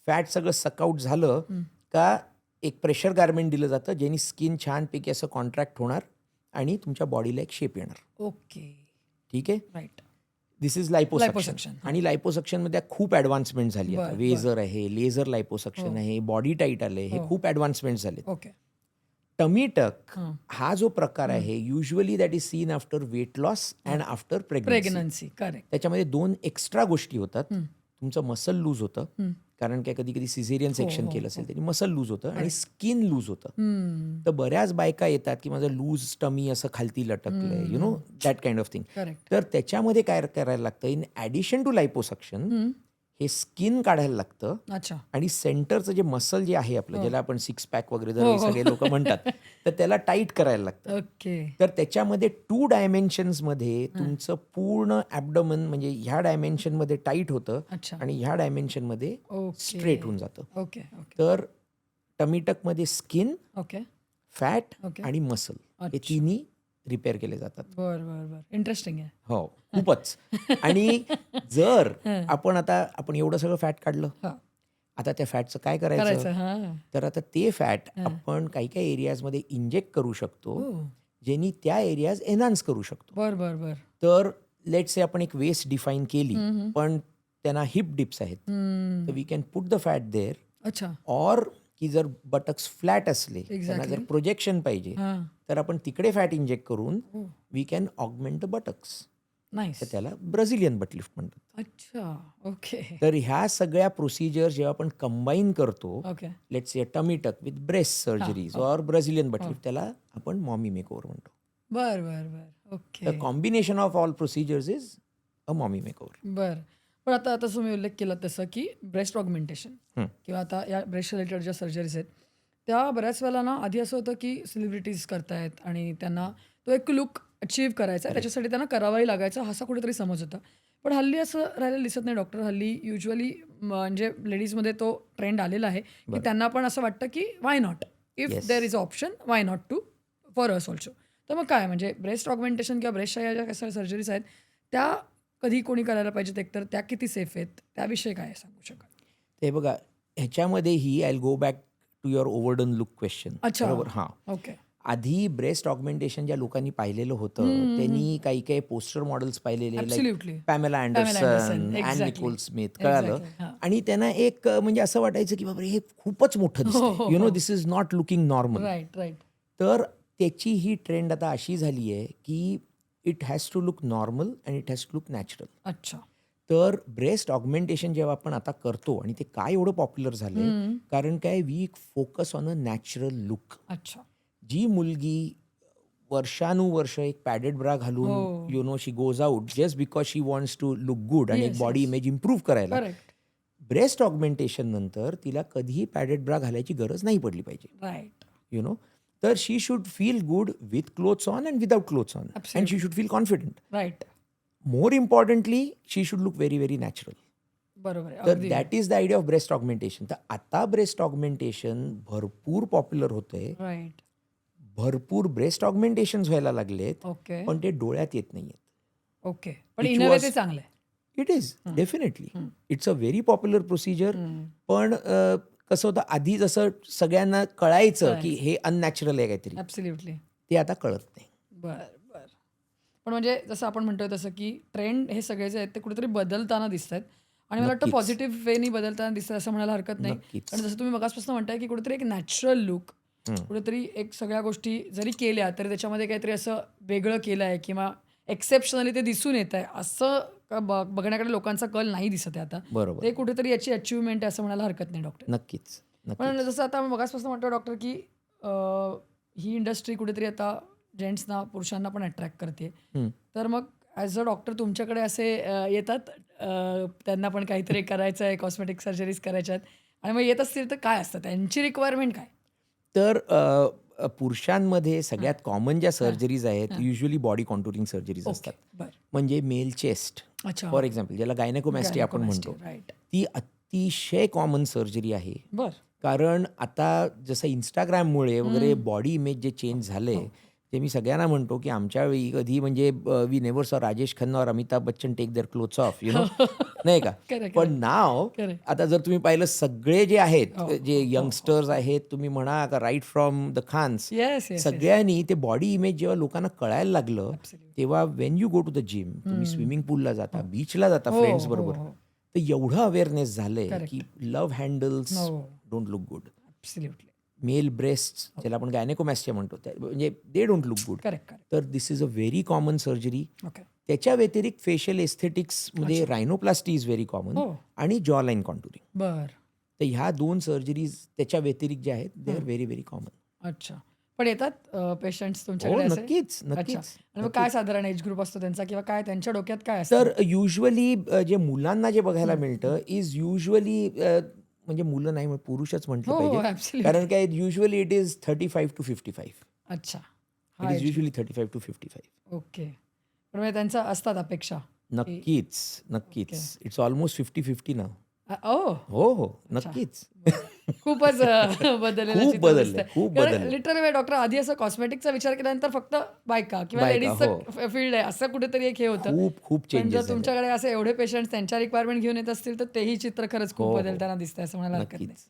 फॅट सगळं सकआउट झालं का एक प्रेशर गार्मेंट दिलं जातं, ज्यांनी स्किन छानपैकी असं कॉन्ट्रॅक्ट होणार आणि तुमच्या बॉडीला एक शेप येणार. ओके. ठीक आहे. राईट. This is लायपोसक्शन. आणि लायपोसक्शनमध्ये खूप ॲडव्हान्समेंट झाली आहे. वेझर आहे, लेझर लायपोसक्शन आहे, बॉडी टाईट आले, हे खूप ॲडव्हान्समेंट झाले. ओके. टमीटक हा जो प्रकार आहे usually that is seen after weight loss and after pregnancy. Correct. त्याच्यामध्ये 2 एक्स्ट्रा गोष्टी होतात. तुमचं मसल लूज होतं, कारण काय कधी कधी सिझेरियन सेक्शन केलं असेल तरी मसल लूज होतं आणि स्किन लूज होतं. तर बऱ्याच बायका येतात की माझं लूज टमी असं खालती लटकलंय, you know that kind of thing. Correct. तर त्याच्यामध्ये काय करायला लागतं, इन ॲडिशन टू लायपोसक्शन हे स्किन काढायला लागतं अच्छा. आणि सेंटरचं जे मसल जे आहे आपलं, ज्याला आपण सिक्स पॅक वगैरे हो, जर सगळे लोक म्हणतात, तर त्याला टाईट करायला लागतं. ओके. तर त्याच्यामध्ये 2 डायमेन्शन्समध्ये तुमचं पूर्ण ॲबडोमन म्हणजे ह्या डायमेन्शनमध्ये टाईट होतं अच्छा. आणि ह्या डायमेन्शनमध्ये ओके. स्ट्रेट होऊन जातं. ओके. ओके. तर टमीटकमध्ये स्किन, ओके. Fat okay. आणि मसल हे अच्छा. तिन्ही रिपेअर केले जातात. बर. इंटरेस्टिंग आहे. हो, खूपच. आणि जर आपण एवढं सगळं फॅट काढलं, हा. आता त्या फॅटचं काय करायचं? करायचं. हा. तर आता ते फॅट आपण काही एरियाजमध्ये इंजेक्ट करू शकतो, हो. ज्यांनी त्या एरियाज एनहान्स करू शकतो. बर. तर लेट से आपण एक वेस्ट डिफाईन केली, पण त्यांना हिप डिप्स आहेत, तर we can put the fat there. अच्छा. ऑर की जर बटक्स फ्लॅट असले, त्यांना जर Exactly. प्रोजेक्शन पाहिजे, हा. तर आपण तिकडे फॅट इंजेक्ट करून हो. We can augment the buttocks. Nice. तर त्याला ब्राझिलियन बट लिफ्ट म्हणतात. अच्छा. ओके. तर ह्या सगळ्या प्रोसिजर जेव्हा आपण कंबाईन करतो, okay. Let's say tummy tuck with breast surgeries or Brazilian butt lift, त्याला आपण मॉमी मेकओव्हर म्हणतो. बर. Okay. The combination of all procedures is a mommy makeover. बर. पण आता तुम्ही उल्लेख केला तसं की ब्रेस्ट ऑगमेंटेशन किंवा आता या ब्रेस्ट रिलेटेड ज्या सर्जरीज आहेत त्या बऱ्याच वेळेला ना आधी असं होतं की सेलिब्रिटीज करतायत आणि त्यांना तो एक लुक अचीव्ह करायचा आहे, त्याच्यासाठी त्यांना करावाही लागायचा, असा कुठेतरी समज होता. पण हल्ली असं राहिलेलं दिसत नाही डॉक्टर. हल्ली युजली म्हणजे लेडीजमध्ये तो ट्रेंड आलेला आहे की त्यांना पण असं वाटतं की why not, if there is a option why not to for us also. तर मग काय म्हणजे ब्रेस्ट ऑगमेंटेशन किंवा ब्रेस्टच्या ज्या काही सर्जरीज आहेत त्या कधी कोणी करायला पाहिजेत, एकतर त्या किती सेफ आहेत, त्याविषयी काय सांगू शकाल? ते बघा, ह्याच्यामध्येही I go back to your overdone look question. अच्छा. बरोबर. हां, ओके. आधी ब्रेस्ट ऑगमेंटेशन ज्या लोकांनी पाहिलेलं होतं, त्यांनी काही काही पोस्टर मॉडेल्स पाहिलेले, Absolutely. Like Pamela Anderson, Anderson, Ann exactly. Nicole Smith, कळालं. Exactly. हां. आणि त्यांना एक म्हणजे असं वाटायचं की बाबा हे खूपच मोठं दिसतंय, no this is not looking normal. Right. तर त्याची ही ट्रेंड आता अशी झाली आहे की it has to look normal and it has to look natural. अच्छा. तर ब्रेस्ट ऑगमेंटेशन जेव्हा आपण आता करतो, आणि ते काय एवढं पॉप्युलर झालंय, कारण काय, we focus on a natural look. अच्छा. जी मुलगी वर्षानुवर्ष एक पॅडेड ब्रा घालून she goes out just because she wants to look good आणि एक बॉडी इमेज इम्प्रूव्ह करायला, करेक्ट. ब्रेस्ट ऑगमेंटेशन नंतर तिला कधीही पॅडेड ब्रा घालायची गरज नाही पडली पाहिजे. राईट. तर she should feel good with clothes on and without clothes on, and she should feel confident. Right. More importantly she should look very very natural. बरोबर आहे. तर अगदी. That is the idea of breast augmentation. तर आता breast augmentation भरपूर popular होतंय, right. भरपूर breast augmentation व्हायला लागलेत, ओके. पण ते डोळ्यात येत नाहीयेत. ओके. पण Which इनर was- ते चांगलं आहे. It is definitely, it's a very popular procedure. पण कसं होतं, आधी जसं सगळ्यांना कळायचं की हे अननॅचरल आहे काहीतरी, ॲब्सोल्युटली. ते आता कळत नाही. बर. पण म्हणजे जसं आपण म्हणतोय तसं की ट्रेंड हे सगळे जे आहेत ते कुठेतरी बदलताना दिसत आहेत आणि मला वाटतं नक्कीच. पॉझिटिव्ह वेनी बदलताना दिसतं असं म्हणायला हरकत नाही. नक्कीच. आणि जसं तुम्ही मगासपासून म्हणताय की कुठेतरी एक नॅचरल लुक, कुठेतरी एक सगळ्या गोष्टी जरी केल्या तरी त्याच्यामध्ये काहीतरी असं वेगळं केलं आहे किंवा एक्सेप्शनली ते दिसून येत आहे, असं बघण्याकडे लोकांचा कल नाही दिसत आहे आता. बरोबर. ते कुठेतरी याची अचिव्हमेंट आहे असं म्हणायला हरकत नाही डॉक्टर. नक्कीच. पण जसं आता मगासपासून म्हणतो डॉक्टर की ही इंडस्ट्री कुठेतरी आता जेंट्सना पुरुषांना पण अट्रॅक्ट करते. तर मग ॲज अ डॉक्टर तुमच्याकडे असे येतात त्यांना पण काहीतरी करायचं आहे, कॉस्मेटिक सर्जरीज करायच्या आहेत आणि मग येत असतील तर काय असतं त्यांची रिक्वायरमेंट काय? तर पुरुषांमध्ये सगळ्यात कॉमन ज्या सर्जरीज आहेत, युजली बॉडी कॉन्टुरिंग सर्जरीज असतात. बरं. म्हणजे मेल चेस्ट अच्छा. फॉर एक्झाम्पल, ज्याला गायनेकोमॅस्टी आपण म्हणतो, राईट. ती अतिशय कॉमन सर्जरी आहे. बरं. कारण आता जसं इंस्टाग्राममुळे वगैरे बॉडी इमेज जे चेंज झाले, ते मी सगळ्यांना म्हणतो की आमच्या वेळी कधी म्हणजे वी नेव्हर सॉ राजेश खन्ना और Amitabh Bachchan take their clothes off, नाही का. Correct, पण नाव correct. आता जर तुम्ही पाहिलं, सगळे जे आहेत, जे यंगस्टर्स आहेत, तुम्ही म्हणा का right from the Khans, yes. सगळ्यांनी ते बॉडी इमेज जेव्हा लोकांना कळायला लागलं, Absolutely. तेव्हा when you go to the gym, तुम्ही स्विमिंग पूलला जाता, बीचला जाता फ्रेंड्स बरोबर, तर एवढं अवेअरनेस झालंय की love handles don't look good. Absolutely. Male breast, ज्याला आपण गायनेकोमॅस्टिया म्हणतो, म्हणजे they don't look good. Correct. तर this is a very common surgery. Okay. त्याच्या व्यतिरिक्त फेशियल एस्थेटिक्समध्ये रायनोप्लास्टी इज व्हेरी कॉमन आणि जॉ लाईन कॉन्टुरिंग. बरं. तर ह्या 2 सर्जरीज त्याच्या व्यतिरिक्त ज्या आहेत, they are very very common. अच्छा. पण येतात पेशंट्स हो, तुमच्याकडे असे? नक्कीच, अच्छा. नक्कीच. आणि मग काय साधारण एज ग्रुप असतो त्यांचा किंवा काय त्यांच्या डोक्यात काय असतं? तर युजुअली जे मुलांना जे बघायला मिळतं इज युजुअली म्हणजे मुलं नाही पुरुषच म्हटलं हो, पाहिजे. हो, ॲब्सोल्युटली. कारण काय युजुअली इट इज 35 to 55. अच्छा. इट हा is age usually 35 to 55. Okay. पण म्हणजे त्यांच्या असतात अपेक्षा, की नक्कीच, नक्कीच. Okay. It's almost 50-50 now. Oh! हो, हो. अच्छा. नक्कीच. बरं. खूपच बदललेलं खूप चित्र बदललंय, दिसतंय. खूप कारण बदललंय. लिटरली डॉक्टर आधी असं कॉस्मेटिकचा विचार केल्यानंतर फक्त बायका किंवा बायका. हो. लेडीजचं फील्ड आहे असं कुठेतरी एक हे होतं. खूप पण जर चेंजेस झालेत. तुमच्याकडे असे एवढे पेशंट्स त्यांच्या रिक्वायरमेंट घेऊन येत असतील तर तेही चित्र खरंच खूप हो, हो. बदलताना दिसतंय असं म्हणायला हरकत नाही. नक्कीच.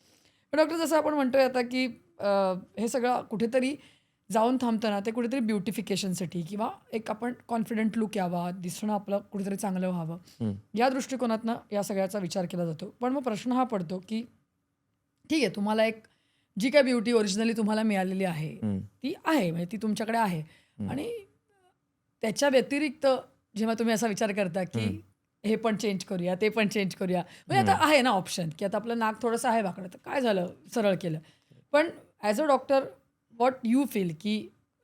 पण डॉक्टर जसं आपण म्हणतोय आता की हे सगळं कुठेतरी जाऊन थांबतं ना ते कुठेतरी ब्युटिफिकेशनसाठी किंवा एक आपण कॉन्फिडंट लुक यावा, दिसणं आपलं कुठेतरी चांगलं व्हावं हं. या दृष्टिकोनातनं या सगळ्याचा विचार केला जातो. पण मग प्रश्न हा पडतो की ठीक आहे तुम्हाला एक जी काय ब्युटी ओरिजिनली तुम्हाला मिळालेली आहे हं. ती आहे म्हणजे ती तुमच्याकडे आहे हं. आणि त्याच्या व्यतिरिक्त जेव्हा तुम्ही असा विचार करता की हे पण चेंज करूया ते पण चेंज करूया म्हणजे आता आहे ना ऑप्शन की आता आपलं नाक थोडंसं आहे वाकडं तर काय झालं सरळ केलं पण as a doctor what you feel की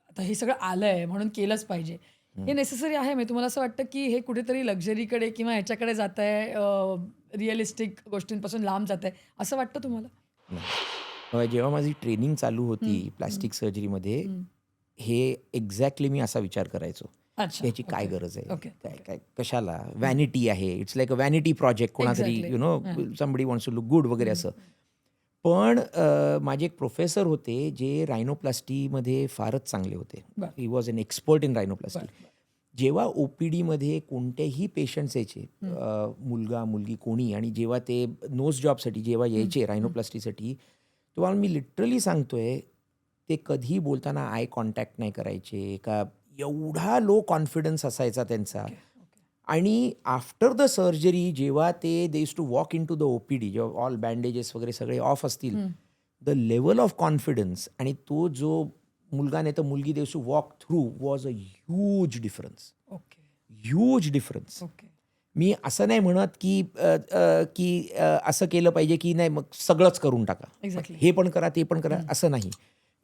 आता हे सगळं आलं आहे म्हणून केलंच पाहिजे हे नेसेसरी आहे म्हणजे तुम्हाला असं वाटतं की हे कुठेतरी लक्झरीकडे किंवा ह्याच्याकडे जात आहे रिअलिस्टिक गोष्टींपासून लांब जात आहे असं वाटतं तुम्हाला? नाही. जेव्हा माझी ट्रेनिंग चालू होती प्लास्टिक सर्जरीमध्ये हे एक्झॅक्टली मी असा विचार करायचो. अच्छा. याची काय ओके. गरज आहे? ओके. काय काय कशाला? व्हॅनिटी आहे. It's like a vanity project कोणातरी exactly. You know somebody wants to look good वगैरे असं. पण माझे एक प्रोफेसर होते जे रायनोप्लास्टीमध्ये फारच चांगले होते. बरं. He was an expert in rhinoplasty. बरं. जेव्हा OPDमध्ये कोणत्याही पेशंट्स यायचे मुलगा, मुलगी कोणी आणि जेव्हा ते नोज जॉबसाठी जेव्हा यायचे रायनोप्लास्टीसाठी तेव्हा मी लिटरली सांगतोय ते कधी बोलताना आय कॉन्टॅक्ट नाही करायचे का एवढा लो कॉन्फिडन्स असायचा त्यांचा. आणि आफ्टर द सर्जरी जेव्हा ते they used to walk into the OPD जेव्हा ऑल बँडेजेस वगैरे सगळे ऑफ असतील द लेवल ऑफ कॉन्फिडन्स आणि तो जो मुलगा नाही तर मुलगी they used to walk through was a huge difference. Okay. Huge difference. Okay. मी असं नाही म्हणत की असं केलं पाहिजे की नाही मग सगळंच करून टाका. एक्झॅक्टली. हे पण करा ते पण करा असं नाही.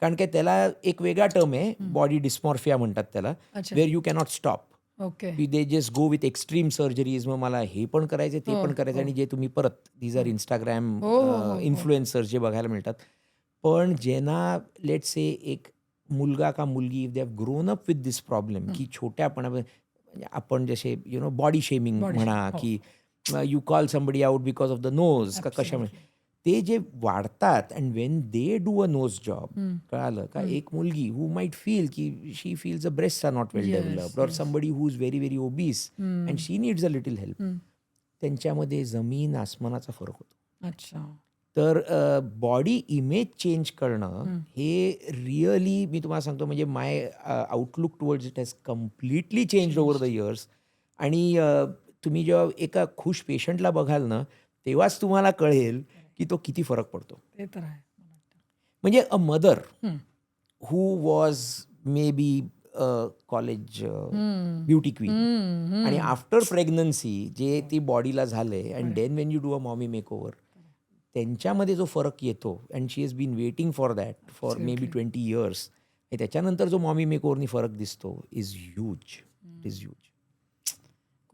कारण काय त्याला एक वेगळा टर्म आहे बॉडी डिस्मॉर्फिया म्हणतात त्याला अच्छा. Where you cannot stop. Okay. की they just go with extreme surgeries मग मला हे पण करायचं ते पण करायचं आणि जे तुम्ही परत दीज आर इंस्टाग्राम इन्फ्लुएन्सर्स जे बघायला मिळतात. पण ज्यांना लेट से एक मुलगा का मुलगी if they have grown up with this problem की छोट्यापणा म्हणजे आपण जसे यु नो बॉडी शेमिंग म्हणा की you call somebody out because of the nose का कशामुळे ते जे वाढतात and when they do a nose job कळालं का एक मुलगी हू माइट फील की she feels a breast are not well developed और somebody who is very very obese and she needs a little help त्यांच्यामध्ये जमीन आसमानाचा फरक होतो. अच्छा. तर बॉडी इमेज चेंज करणं हे रिअली मी तुम्हाला सांगतो म्हणजे my outlook towards it has completely change over the years. आणि तुम्ही जेव्हा एका खुश पेशंटला बघाल ना तेव्हाच तुम्हाला कळेल की तो किती फरक पडतो. ते तर आहे. म्हणजे a mother who was maybe college beauty queen आणि आफ्टर प्रेग्नन्सी जे ती बॉडीला झालंय and then when you do a mommy makeover त्यांच्यामध्ये जो फरक येतो and she has been waiting for that for maybe 20 years त्याच्यानंतर जो मॉमी मेकओव्हरनी फरक दिसतो is huge. It is huge.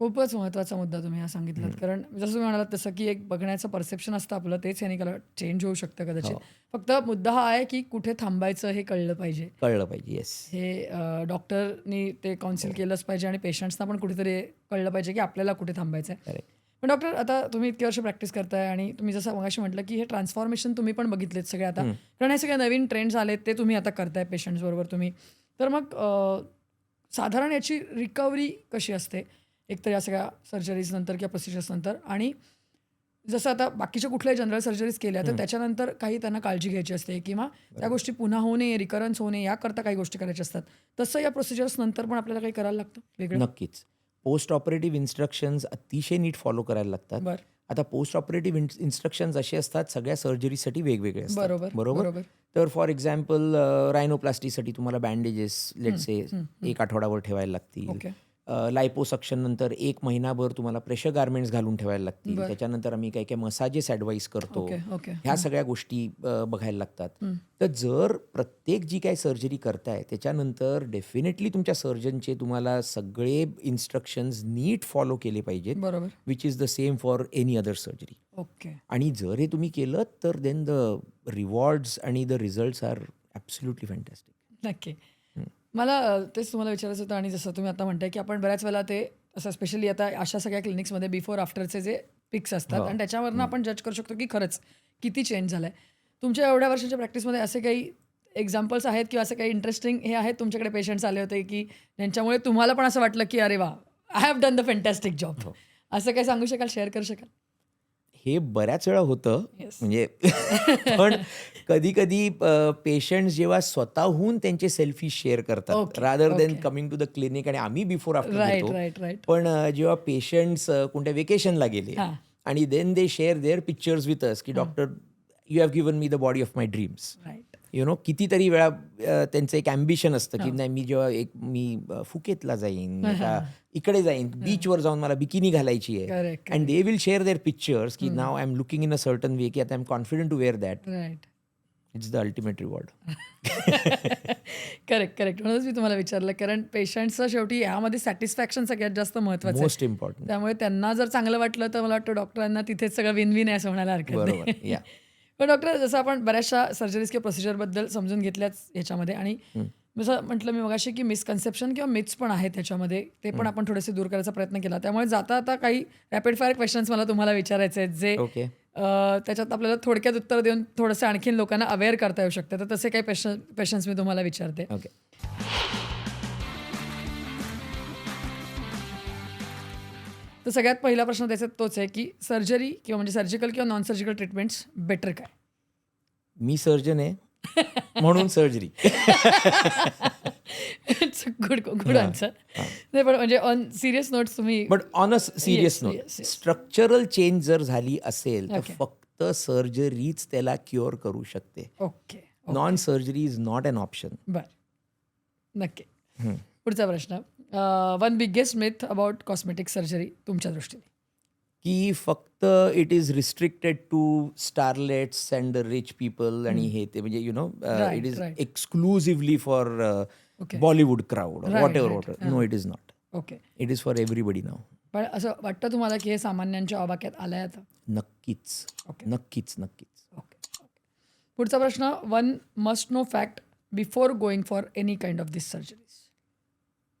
खूपच महत्त्वाचा मुद्दा तुम्ही हा सांगितलात कारण जसं तुम्ही म्हणालात तसं की एक बघण्याचं परसेप्शन असतं आपलं तेच याने चेंज होऊ शकतं कदाचित. फक्त मुद्दा हा आहे की कुठे थांबायचं हे कळलं पाहिजे. कळलं पाहिजे. येस. हे डॉक्टरनी ते काउन्सिल केलंच पाहिजे आणि पेशंट्सना पण कुठेतरी कळलं पाहिजे की आपल्याला कुठे थांबायचं आहे. पण डॉक्टर आता तुम्ही इतके वर्ष प्रॅक्टिस करताय आणि तुम्ही जसं मगाशी म्हटलं की हे ट्रान्सफॉर्मेशन तुम्ही पण बघितलेत सगळे आता कारण हे सगळे नवीन ट्रेंड्स आलेत ते तुम्ही आता करताय पेशंट्सबरोबर तुम्ही. तर मग साधारण याची रिकव्हरी कशी असते एकतर या सगळ्या सर्जरीज नंतर किंवा प्रोसिजर्स नंतर आणि जसं आता बाकीच्या कुठल्याही जनरल सर्जरीज केल्या तर त्याच्यानंतर काही त्यांना काळजी घ्यायची असते किंवा त्या गोष्टी पुन्हा होऊ नये रिकरन्स होऊ नये याकरता काही गोष्टी करायच्या असतात तसं या प्रोसिजर्स नंतर पण आपल्याला काही करायला लागतं वेगळं? नक्कीच. पोस्ट ऑपरेटिव्ह इन्स्ट्रक्शन्स अतिशय नीट फॉलो करायला लागतात. बरं. आता पोस्ट ऑपरेटिव्ह इन्स्ट्रक्शन्स असे असतात सगळ्या सर्जरीसाठी वेगवेगळे असतात. बरोबर. तर फॉर एक्झाम्पल रायनोप्लास्टीसाठी तुम्हाला बँडेजेस लेट्स से 1 आठवडाभर ठेवायला लागतील. लायपोसक्शन नंतर 1 महिनाभर तुम्हाला प्रेशर गार्मेंट्स घालून ठेवायला लागतील. त्याच्यानंतर आम्ही काही काही मसाजेस ॲडवाईस करतो. ओके. ह्या सगळ्या गोष्टी बघायला लागतात. तर जर प्रत्येक जी काही सर्जरी करताय त्याच्यानंतर डेफिनेटली तुमच्या सर्जनचे तुम्हाला सगळे इन्स्ट्रक्शन्स नीट फॉलो केले पाहिजेत, बरोबर. Which is the same for any other surgery. Okay. आणि जर हे तुम्ही केलं तर देन द रिवॉर्ड्स आणि the results are absolutely fantastic. नक्की. मला तेच तुम्हाला विचारायचं होतं आणि जसं तुम्ही आता म्हणताय की आपण बऱ्याच वेळेला ते असं स्पेशली आता अशा सगळ्या क्लिनिक्समध्ये बिफोर आफ्टरचे जे पिक्स असतात आणि त्याच्यावरनं आपण जज करू शकतो की खरंच किती चेंज झालं आहे. तुमच्या एवढ्या वर्षाच्या प्रॅक्टिसमध्ये असे काही एक्झाम्पल्स आहेत किंवा असं काही इंटरेस्टिंग हे आहेत तुमच्याकडे पेशंट्स आले होते की ज्यांच्यामुळे तुम्हाला पण असं वाटलं की अरे वा, I have done the fantastic job, असं काही सांगू शकाल, शेअर करू शकाल? हे बऱ्याच वेळा होतं. Yes. म्हणजे पण कधी कधी पेशंट्स जेव्हा स्वतःहून त्यांचे सेल्फी शेअर करतात Okay, rather than okay. Coming to the clinic आणि आम्ही बिफोर आफ्टर राईट घेतो. Right right. पण जेव्हा पेशंट्स कोणत्या वेकेशनला गेले हां. आणि then they share their pictures with us की doctor you have given me the body of my dreams. Right. कितीतरी वेळा त्यांचं एक ॲम्बिशन असतं की नाही मी जेव्हा मी फुकेतला जाईन, इकडे जाईन, बीचवर जाऊन मला बिकिनी घालायची आहे. Correct and they will share their pictures की now I am looking in a certain way की आता I am confident to wear that. Right. It's the ultimate reward. Correct. म्हणूनच मी तुम्हाला विचारलं, कारण पेशंट्सचं शेवटी ह्यामध्ये सॅटिस्फॅक्शन सगळ्यात जास्त महत्त्वाचं आहे. Most important. त्यामुळे त्यांना जर चांगलं वाटलं तर मला वाटतं डॉक्टरांना तिथेच सगळं विन विन आहे असं म्हणायला हरकत बरोबर. नाही. या पण डॉक्टर, जसं आपण बऱ्याचशा सर्जरीज किंवा प्रोसिजरबद्दल समजून घेतल्याच ह्याच्यामध्ये, आणि जसं म्हटलं मी मगाशी की मिसकन्सेप्शन किंवा मिथ्स पण आहेत त्याच्यामध्ये, ते पण आपण थोडेसे दूर करायचा प्रयत्न केला. त्यामुळे जाता आता काही रॅपिड फायर क्वेश्चन्स मला तुम्हाला विचारायचे आहेत जे ओके. त्याच्यात आपल्याला थोडक्यात उत्तर देऊन थोडंसं आणखीन लोकांना अवेअर करता येऊ शकतं. तर तसे काही क्वेश्चन्स मी तुम्हाला विचारते. ओके. तर सगळ्यात पहिला प्रश्न त्याच्यात तोच आहे की सर्जरी किंवा म्हणजे सर्जिकल किंवा नॉन सर्जिकल ट्रीटमेंट्स बेटर काय? मी सर्जन आहे म्हणून सर्जरी. It's good answer. नाही पण म्हणजे ऑन सिरियस नोट्स तुम्ही, but on a serious Yes, note, yes, yes. Structural change जर झाली असेल तर Okay. फक्त सर्जरीच त्याला क्युअर करू शकते. Okay non surgery is not an option. बर, नक्की. पुढचा प्रश्न, one biggest myth about cosmetic surgery तुमच्या दृष्टीने? की फक्त it is restricted to starlets and rich people आणि हे ते, म्हणजे Right, it is right. Exclusively for Okay. Bollywood crowd, Right, whatever right. What. No, it is not. Okay. It is for everybody now. पण असं वाटतं तुम्हाला की हे सामान्यांच्या आवाक्यात आलं आहे आता? नक्कीच. Okay. नक्कीच. ओके. पुढचा प्रश्न, one must know fact before going for any kind of this surgeries?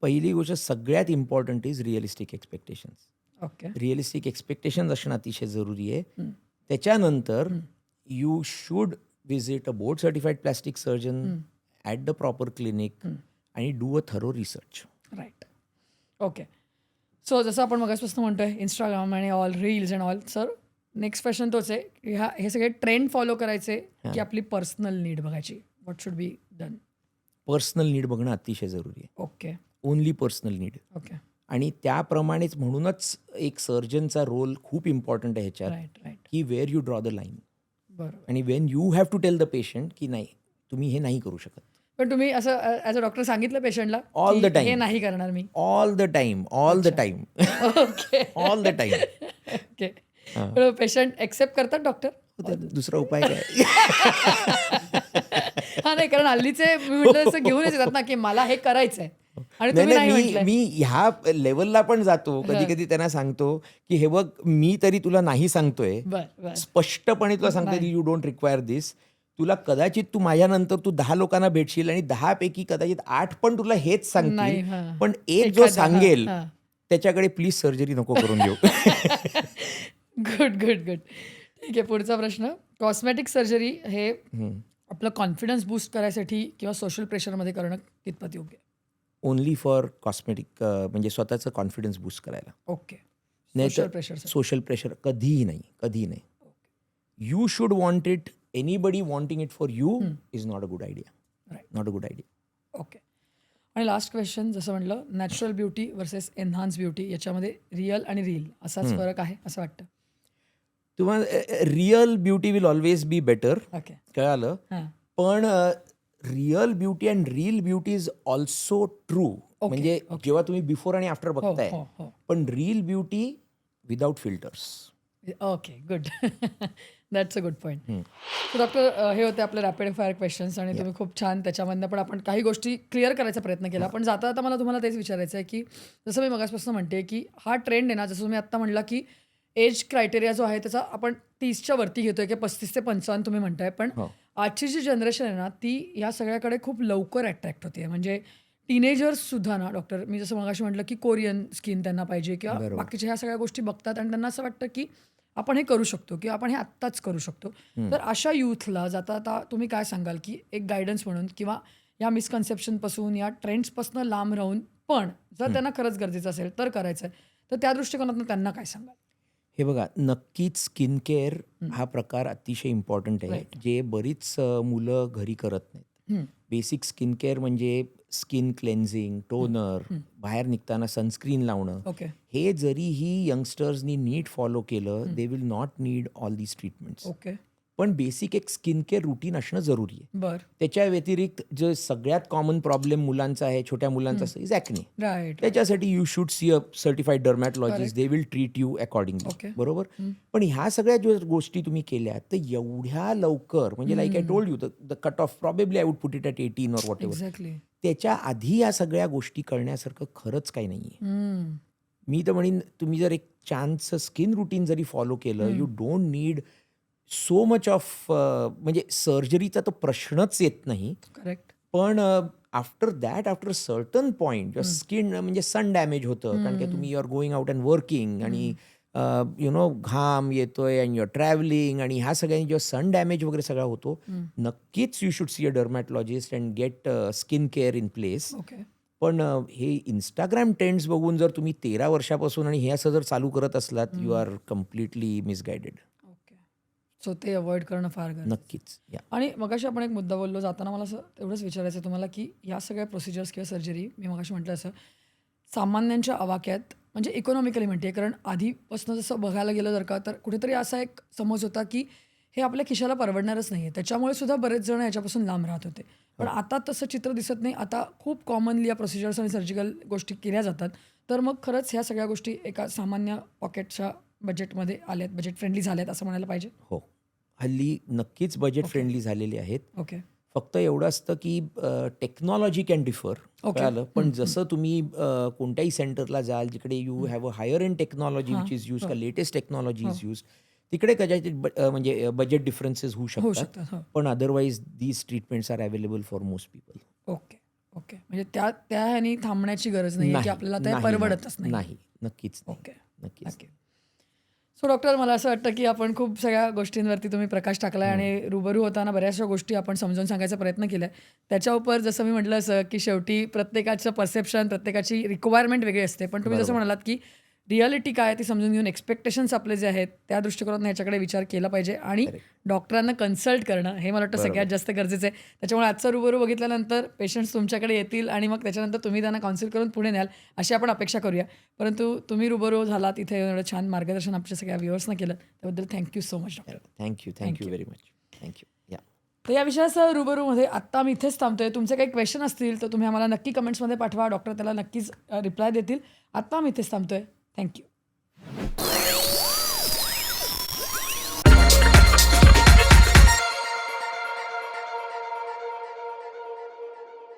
पहिली गोष्ट सगळ्यात important is realistic expectations. Okay. Realistic expectations असणं अतिशय जरुरी आहे. त्याच्यानंतर you should visit a board certified plastic surgeon at the proper clinic आणि do a thorough research. Right. Okay. So जसं आपण मगाचपासून म्हणतोय इंस्टाग्राम आणि all reels and all, sir next question तोच आहे की हे सगळे ट्रेंड फॉलो करायचे की आपली पर्सनल नीड बघायची? What should be done? Personal need बघणं अतिशय जरुरी आहे. Okay. Only personal need. Okay. आणि त्याप्रमाणेच म्हणूनच एक सर्जनचा रोल खूप इम्पॉर्टंट आहे ह्याच्यात, राईट. की where you draw the line बरोबर. आणि when you have to tell the patient की नाही तुम्ही हे नाही करू शकत. पण तुम्ही असं ॲज अ डॉक्टर सांगितलं पेशंटला All the time. हे नाही करणार मी? All the time. Okay. All the time. Okay. Patient accept करतात डॉक्टर? दुसरा उपाय काय? हा, नाही, कारण हल्लीचे मी म्हटलं तसं घेऊनच येतात ना की मला हे करायचंय आणि तुम्ही नाही म्हटलंय. मी ह्या लेवलला पण जातो, कधी कधी त्यांना सांगतो की हे बघ, मी तरी तुला नाही सांगतोय, बर. स्पष्टपणे तुला सांगतोय यू डोंट रिक्वायर दिस. तुला कदाचित तू माझ्यानंतर तू 10 लोकांना भेटशील आणि 10 पैकी कदाचित 8 पण तुला हेच सांगतील, नाही, हां. पण एक जो एखादा, सांगेल हां. त्याच्याकडे प्लीज सर्जरी नको करून घेऊ. गुड. ठीक आहे. पुढचा प्रश्न, कॉस्मेटिक सर्जरी हे आपलं कॉन्फिडन्स बूस्ट करायसाठी किंवा सोशल प्रेशरमध्ये करणं कितपत योग्य? ओनली फॉर कॉस्मेटिक, म्हणजे स्वतःचं कॉन्फिडन्स बूस्ट करायला. ओके. नाही सोशल तर प्रेशर. सोशल प्रेशर कधीही नाही. You should want it. Anybody wanting it for you is not a good idea. Right. Not a good idea. Okay. आणि लास्ट क्वेश्चन, जसं म्हटलं natural beauty versus enhance beauty, याच्यामध्ये real आणि reel असाच फरक आहे असं वाटतं? तुम्हाला real beauty will always be better. Okay. कळालं? हां. पण real beauty and reel beauty is also true. म्हणजे जेव्हा तुम्ही बिफोर आणि आफ्टर बघताय, हो हो पण real beauty without filters. Okay good. That's a good point. So doctor, हे होते आपले रॅपिड फायर क्वेश्चन्स आणि तुम्ही खूप छान त्याच्यामधनं पण आपण काही गोष्टी क्लिअर करायचा प्रयत्न केला. पण जाता जाता मला तुम्हाला तेच विचारायचं आहे की जसं मी मगासपासून म्हणते की हा ट्रेंड आहे ना, जसं तुम्ही आत्ता म्हणला की एज क्रायटेरिया जो आहे त्याचा आपण 30च्या वरती घेतोय की 35 ते 55 तुम्ही म्हणताय. पण हो. आजची जी जनरेशन आहे ना ती या सगळ्याकडे खूप लवकर अट्रॅक्ट होते. म्हणजे टीनेजर्ससुद्धा ना डॉक्टर, मी जसं मगाशी म्हटलं की कोरियन स्किन त्यांना पाहिजे किंवा बरोबर. बाकीच्या ह्या सगळ्या गोष्टी बघतात आणि त्यांना असं वाटतं की आपण हे करू शकतो किंवा आपण हे आत्ताच करू शकतो. तर अशा यूथला जाता आता तुम्ही काय सांगाल की एक गायडन्स म्हणून किंवा या मिसकन्सेप्शनपासून या ट्रेंड्सपासून लांब राहून पण जर त्यांना खरंच गरजेचं असेल तर करायचं आहे, तर त्या दृष्टिकोनातून त्यांना काय सांगाल? हे बघा, नक्कीच स्किन केअर हा प्रकार अतिशय इम्पॉर्टंट आहे, जे बरीच मुलं घरी करत नाहीत. बेसिक स्किन केअर म्हणजे स्किन क्लेन्झिंग, टोनर, बाहेर निघताना सनस्क्रीन लावणं, ओके हे जरीही यंगस्टर्सनी नीट फॉलो केलं, they will not need all these treatments. Okay पण बेसिक एक स्किन केअर रुटीन असणं जरुरी आहे. बर त्याच्या व्यतिरिक्त जो सगळ्यात कॉमन प्रॉब्लेम मुलांचा आहे, छोट्या मुलांचा इज ॲक्ने. राईट त्याच्यासाठी you should see a certified डर्मॅटॉलॉजिस्ट, they will treat you accordingly. Okay. बरोबर. पण ह्या सगळ्या ज्या गोष्टी तुम्ही केल्या तर एवढ्या लवकर, म्हणजे like I told you, the cut off probably I would put it at 18 or what ever. Exactly. त्याच्या आधी या सगळ्या गोष्टी करण्यासारखं खरंच काही नाहीये. मी तर म्हणेन, तुम्ही जर एक छानसं स्किन रुटीन जरी फॉलो केलं, you don't need so much off, म्हणजे सर्जरीचा तर प्रश्नच येत नाही. करेक्ट. पण after that, after certain point your skin, म्हणजे सन डॅमेज होतं, कारण की तुम्ही you are going out and working आणि घाम येतोय अँड युअर ट्रॅव्हलिंग, आणि ह्या सगळ्यांनी जेव्हा सन डॅमेज वगैरे सगळा होतो, नक्कीच you should see a dermatologist and get skin care in place. Okay. पण हे इंस्टाग्राम ट्रेंड्स बघून जर तुम्ही 13 वर्षापासून आणि हे असं जर चालू करत असलात, you are completely misguided. Okay. So ते अवॉइड करणं फार गरजेचं. नक्कीच. या आणि मगाशी आपण एक मुद्दा बोललो जाताना, मला असं एवढंच विचारायचं आहे तुम्हाला की या सगळ्या प्रोसिजर्स किंवा सर्जरी, मी मगाशी म्हटलं असं सामान्यांच्या आवाक्यात, म्हणजे इकॉनॉमिकली म्हणते, कारण आधीपासून जसं बघायला गेलं जर का, तर कुठेतरी असा एक समज होता की हे आपल्या खिशाला परवडणारच नाही आहे, त्याच्यामुळे सुद्धा बरेच जण याच्यापासून लांब राहत होते. पण आता तसं चित्र दिसत नाही. आता खूप कॉमनली या प्रोसिजर्स आणि सर्जिकल गोष्टी केल्या जातात. तर मग खरंच ह्या सगळ्या गोष्टी एका सामान्य पॉकेटच्या बजेटमध्ये आल्यात, बजेट फ्रेंडली झाल्यात असं म्हणायला पाहिजे. हो, हल्ली नक्कीच बजेट फ्रेंडली झालेले आहेत. ओके. फक्त एवढं असतं की टेक्नॉलॉजी कॅन डिफर, कळालं. पण जसं तुम्ही कोणत्याही सेंटरला जाल जिकडे you have a higher end technology which is use, का लेटेस्ट टेक्नॉलॉजी इज यूज, तिकडे कदाचित म्हणजे बजेट डिफरन्सेस होऊ शकतात. हो. पण otherwise these treatments are available for most people. Okay. Okay. म्हणजे त्या ह्यानी थांबण्याची गरज नाही की आपल्याला ते परवडतच नाही. नाही, नक्कीच नाही. ओके. नक्कीच. ओके. सो डॉक्टर, मला असं वाटतं की आपण खूप सगळ्या गोष्टींवरती तुम्ही प्रकाश टाकला आणि रूबरू होताना बऱ्याचशा गोष्टी आपण समजावून सांगायचा प्रयत्न केला आहे. त्याच्या उपर जसं मी म्हटलं असं की शेवटी प्रत्येकाचं परसेप्शन, प्रत्येकाची रिक्वायरमेंट वेगळी असते. पण तुम्ही जसं म्हणालात की रियालिटी काय ती समजून घेऊन एक्सपेक्टेशन्स आपले जे आहेत त्या दृष्टिकोनातून ह्याच्याकडे विचार केला पाहिजे आणि डॉक्टरांना कन्सल्ट करणं हे मला वाटतं सगळ्यात जास्त गरजेचं आहे. त्याच्यामुळे आजचं रूबरू बघितल्यानंतर पेशंट्स तुमच्याकडे येतील आणि मग त्याच्यानंतर तुम्ही त्यांना काउन्सिल करून पुढे न्याल अशी आपण अपेक्षा करूया. परंतु तुम्ही रूबरू झालात इथे, एवढं छान मार्गदर्शन आमच्या सगळ्या व्ह्युअर्सना केलं त्याबद्दल thank you so much doctor. Thank you very much. Thank you. या तर या विषयासह रूबरूमध्ये आत्ता मी इथेच थांबतोय. तुमचे काही क्वेश्चन असतील तर तुम्ही आम्हाला नक्की कमेंट्समध्ये पाठवा. डॉक्टर त्याला नक्कीच रिप्लाय देतील. आत्ता मी इथेच थांबतोय. थँक्यू.